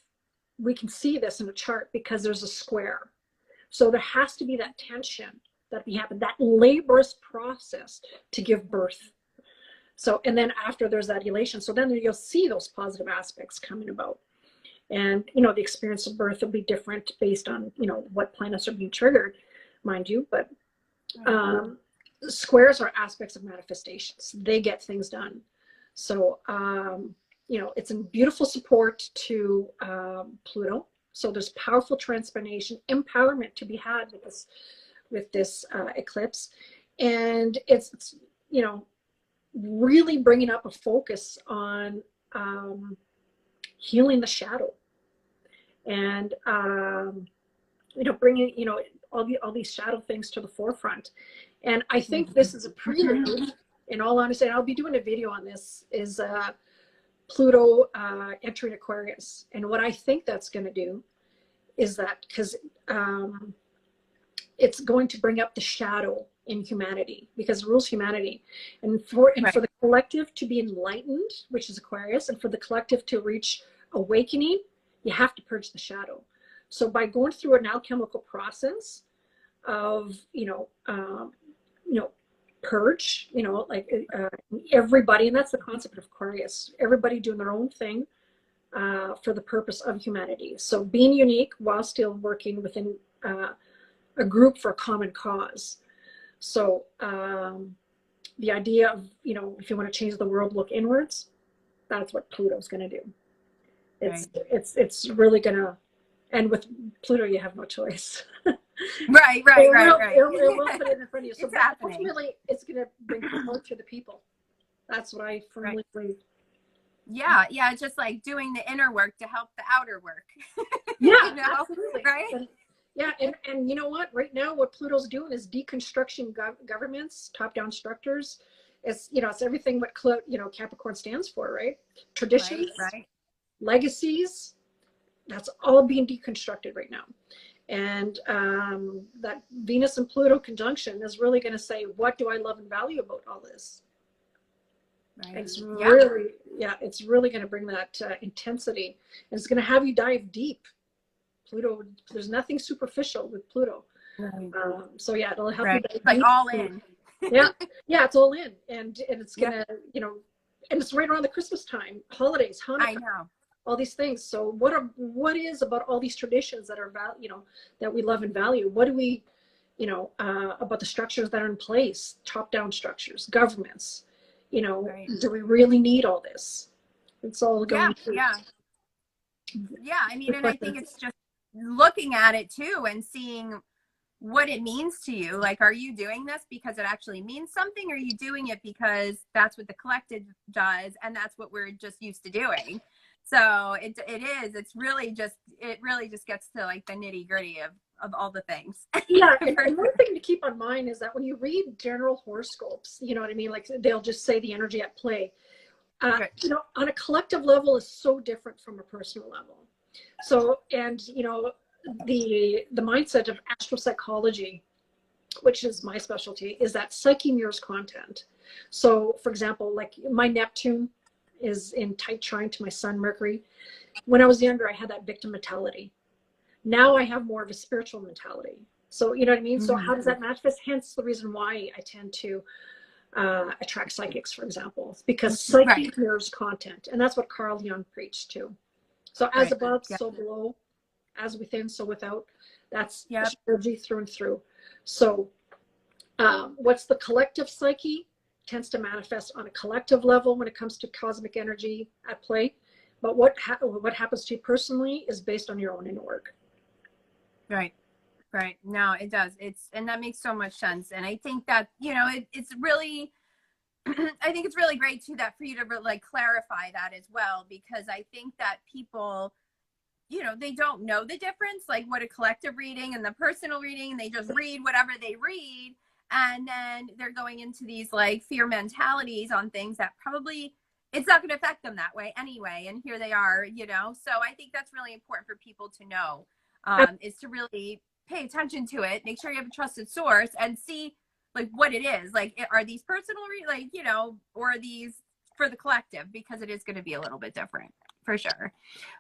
we can see this in a chart because there's a square. So there has to be that tension that we have, that laborious process to give birth. So, and then after there's that elation. So then you'll see those positive aspects coming about. And, the experience of birth will be different based on, what planets are being triggered, mind you. But squares are aspects of manifestations. They get things done. So, it's a beautiful support to Pluto. So there's powerful transformation, empowerment to be had with this eclipse. And it's really bringing up a focus on healing the shadow, and bringing all these shadow things to the forefront. And I think this is a prelude, in all honesty, and I'll be doing a video on this, is Pluto entering Aquarius. And what I think that's going to do is that, because it's going to bring up the shadow in humanity, because it rules humanity. And for the collective to be enlightened, which is Aquarius, and for the collective to reach awakening, you have to purge the shadow. So by going through an alchemical process of, purge, everybody, and that's the concept of Aquarius, everybody doing their own thing for the purpose of humanity. So being unique while still working within a group for a common cause. So the idea of, if you want to change the world, look inwards, that's what Pluto's going to do. It's really going to, and with Pluto, you have no choice. Right. It will put it in front of you. So It's happening. ultimately, it's going to bring hope to the people. That's what I firmly believe. Yeah, it's just like doing the inner work to help the outer work. Yeah, absolutely. Right? And you know what? Right now, what Pluto's doing is deconstruction governments, top-down structures. It's everything what Capricorn stands for, right? Traditions, right. Legacies. That's all being deconstructed right now. And that Venus and Pluto conjunction is really going to say, what do I love and value about all this? Right. It's really going to bring that intensity. And it's going to have you dive deep. Pluto, there's nothing superficial with Pluto. Right. So yeah, it'll help you dive like deep. all in. Yeah, it's all in. And it's going to, and it's right around the Christmas time, holidays, Hanukkah. I know. All these things. So what is about all these traditions that are that we love and value? What do we, about the structures that are in place, top-down structures, governments, do we really need all this? It's all going through. Yeah. I mean, and I think it's just looking at it too and seeing what it means to you. Like, are you doing this because it actually means something? Or are you doing it because that's what the collective does and that's what we're just used to doing? So it really just gets to like the nitty gritty of all the things. Yeah. And one thing to keep in mind is that when you read general horoscopes, you know what I mean? Like they'll just say the energy at play, on a collective level is so different from a personal level. So, and, the mindset of astropsychology, which is my specialty, is that psyche mirrors content. So for example, like my Neptune is in tight trine to my sun Mercury. When I was younger, I had that victim mentality. Now I have more of a spiritual mentality. So, you know what I mean? So how does that manifest? Hence the reason why I tend to attract psychics, for example. It's because psyche mirrors content. And that's what Carl Jung preached too. So as above, so below, as within, so without. That's astrology through and through. So what's the collective psyche? Tends to manifest on a collective level when it comes to cosmic energy at play. But what happens to you personally is based on your own inner work. Right. No, it does. And that makes so much sense. And I think that, it's really, I think it's really great too, that for you to like clarify that as well, because I think that people, they don't know the difference, like what a collective reading and the personal reading, they just read whatever they read. And then they're going into these like fear mentalities on things that probably it's not going to affect them that way anyway. And here they are, so I think that's really important for people to know, is to really pay attention to it, make sure you have a trusted source and see like what it is. Like, are these personal, or are these for the collective? Because it is going to be a little bit different for sure.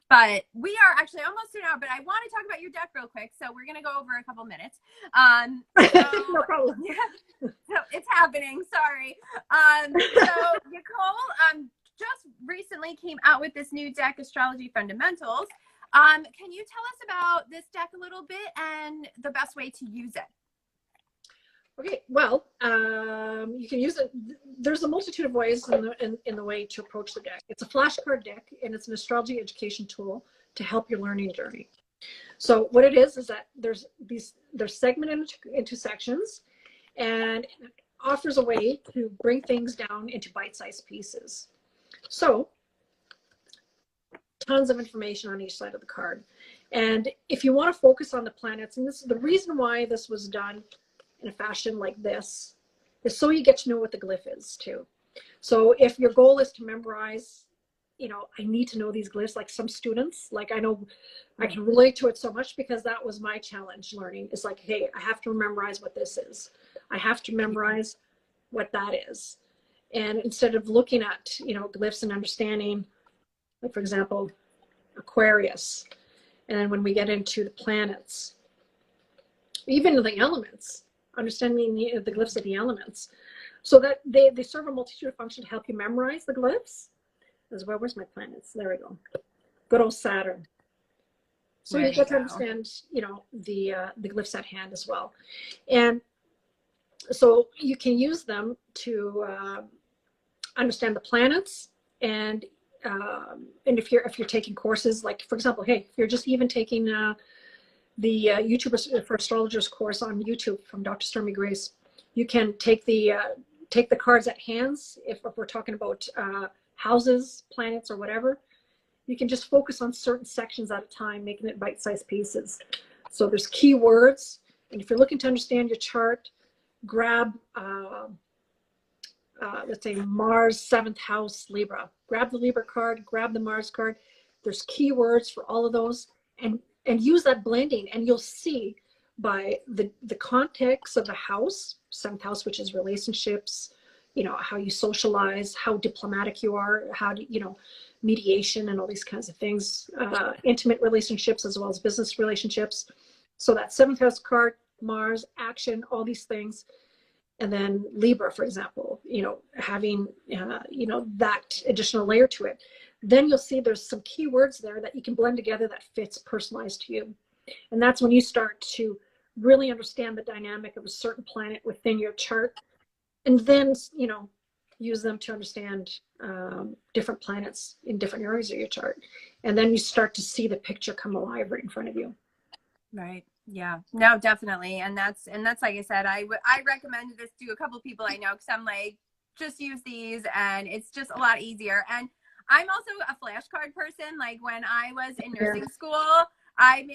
But we are actually almost to now, but I want to talk about your deck real quick. So we're going to go over a couple minutes. No problem. Yeah, so it's happening. Sorry. So Nicole just recently came out with this new deck, Astrology Fundamentals. Can you tell us about this deck a little bit and the best way to use it? Okay, well, you can use it. There's a multitude of ways in the way to approach the deck. It's a flashcard deck, and it's an astrology education tool to help your learning journey. So what it is that they're segmented into sections, and it offers a way to bring things down into bite-sized pieces. So tons of information on each side of the card. And if you want to focus on the planets, and this is the reason why this was done in a fashion like this, is so you get to know what the glyph is too. So if your goal is to memorize, you know, I need to know these glyphs, like some students, like I know I can relate to it so much because that was my challenge learning. It's like, hey, I have to memorize what this is. I have to memorize what that is. And instead of looking at, you know, glyphs and understanding, like for example, Aquarius, and then when we get into the planets, even the elements, understanding the glyphs of the elements, so that they serve a multitude of functions to help you memorize the glyphs as well. Where's my planets? There we go. Good old Saturn. So you get to understand, you know, the glyphs at hand as well. And so you can use them to understand the planets. And if you're taking courses, like for example, hey, if you're just even taking the YouTube for Astrologers course on YouTube from Dr. Stormie Grace, you can take the cards at hands. If we're talking about houses, planets, or whatever, you can just focus on certain sections at a time, making it bite-sized pieces. So there's keywords, and if you're looking to understand your chart, grab let's say Mars 7th house Libra. Grab the Libra card, grab the Mars card. There's keywords for all of those, and use that blending, and you'll see by the context of the house, 7th house, which is relationships, you know, how you socialize, how diplomatic you are, how do you know, mediation and all these kinds of things, intimate relationships as well as business relationships. So that 7th house card, Mars, action, all these things. And then Libra, for example, you know, having, you know, that additional layer to it. Then you'll see there's some keywords there that you can blend together that fits personalized to you. And that's when you start to really understand the dynamic of a certain planet within your chart. And then, you know, use them to understand different planets in different areas of your chart. And then you start to see the picture come alive right in front of you. Right. Yeah, no, definitely. And that's like I said, I recommended this to a couple of people I know, because I'm like, just use these and it's just a lot easier. And I'm also a flashcard person. Like when I was in nursing school, I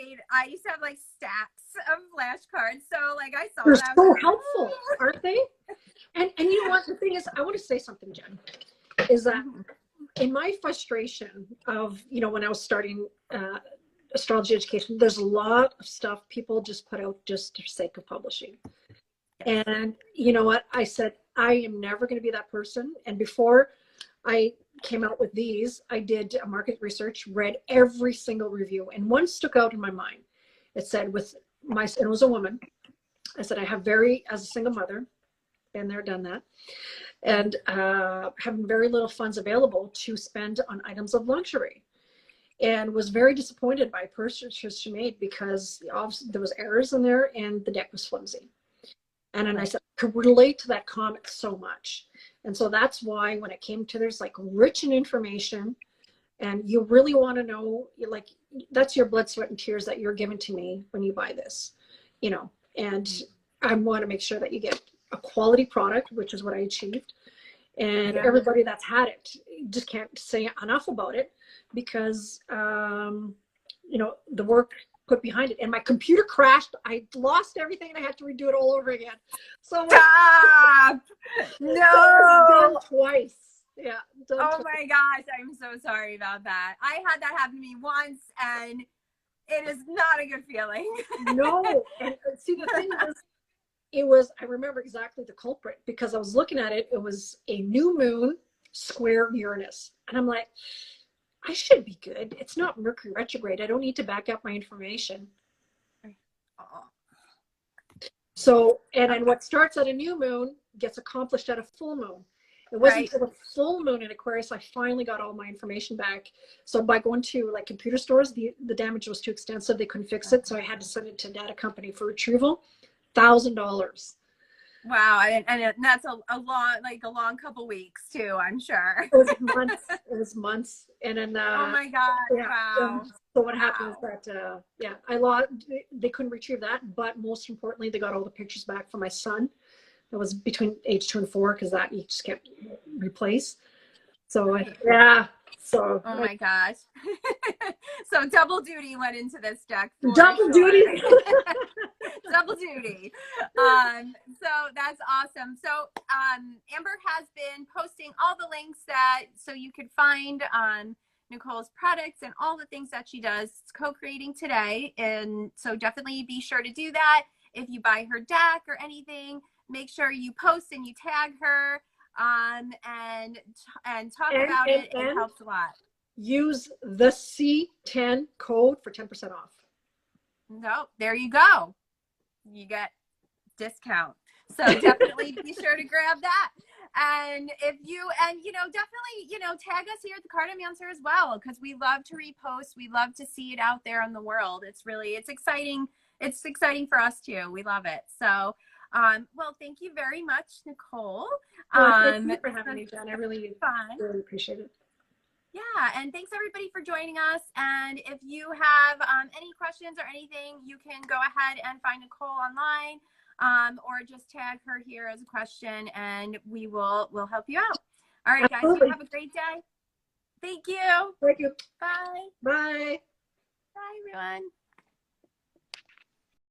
used to have like stacks of flashcards. So like I saw They're that. so helpful, aren't they? And you know what, the thing is, I want to say something, Jen, is that in my frustration of, you know, when I was starting astrology education, there's a lot of stuff people just put out just for sake of publishing. And you know what, I said, I am never going to be that person. And before I came out with these, I did a market research, read every single review, and one stuck out in my mind. It said, it was a woman. I said, I have as a single mother, been there, done that, and having very little funds available to spend on items of luxury, and was very disappointed by purchases she made because there was errors in there and the deck was flimsy. And then I said, I could relate to that comic so much. And so that's why when it came to there's like rich in information, and you really want to know, like, that's your blood, sweat, and tears that you're giving to me when you buy this, you know, and I want to make sure that you get a quality product, which is what I achieved. And everybody that's had it just can't say enough about it because, you know, the work put behind it. And my computer crashed. I lost everything and I had to redo it all over again. So stop! No! Done twice. Yeah. Oh my gosh, I'm so sorry about that. I had that happen to me once, and it is not a good feeling. No. And see, the thing is, I remember exactly the culprit because I was looking at it. It was a new moon square Uranus. And I'm like, I should be good. It's not Mercury retrograde. I don't need to back up my information. So, and then what starts at a new moon gets accomplished at a full moon. It wasn't until the full moon in Aquarius I finally got all my information back. So by going to like computer stores, the damage was too extensive. They couldn't fix it. So I had to send it to a data company for retrieval. $1,000. Wow, and that's a long couple weeks too, I'm sure. It was months. It was months, and then oh my god, wow. So what happened was that I lost. They couldn't retrieve that, but most importantly, they got all the pictures back from my son. That was between age 2 and 4 because that he just kept replaced. So So Oh my gosh. So double duty went into this deck for double sure. duty. Double duty. So that's awesome. So Amber has been posting all the links so you could find Nicole's products and all the things that she does co-creating today. And so definitely be sure to do that. If you buy her deck or anything, make sure you post and you tag her and talk about it. It helps a lot. Use the C10 code for 10% off. No, there you go. You get discount. So definitely be sure to grab that. And definitely, tag us here at the Cartomancer as well, because we love to repost. We love to see it out there in the world. It's exciting. It's exciting for us too. We love it. So, well, thank you very much, Nicole. Thank you for having me, Jen. I really appreciate it. Yeah, and thanks everybody for joining us. And if you have any questions or anything, you can go ahead and find Nicole online, or just tag her here as a question, and we'll help you out. All right, guys, you have a great day. Thank you. Thank you. Bye. Bye. Bye, everyone.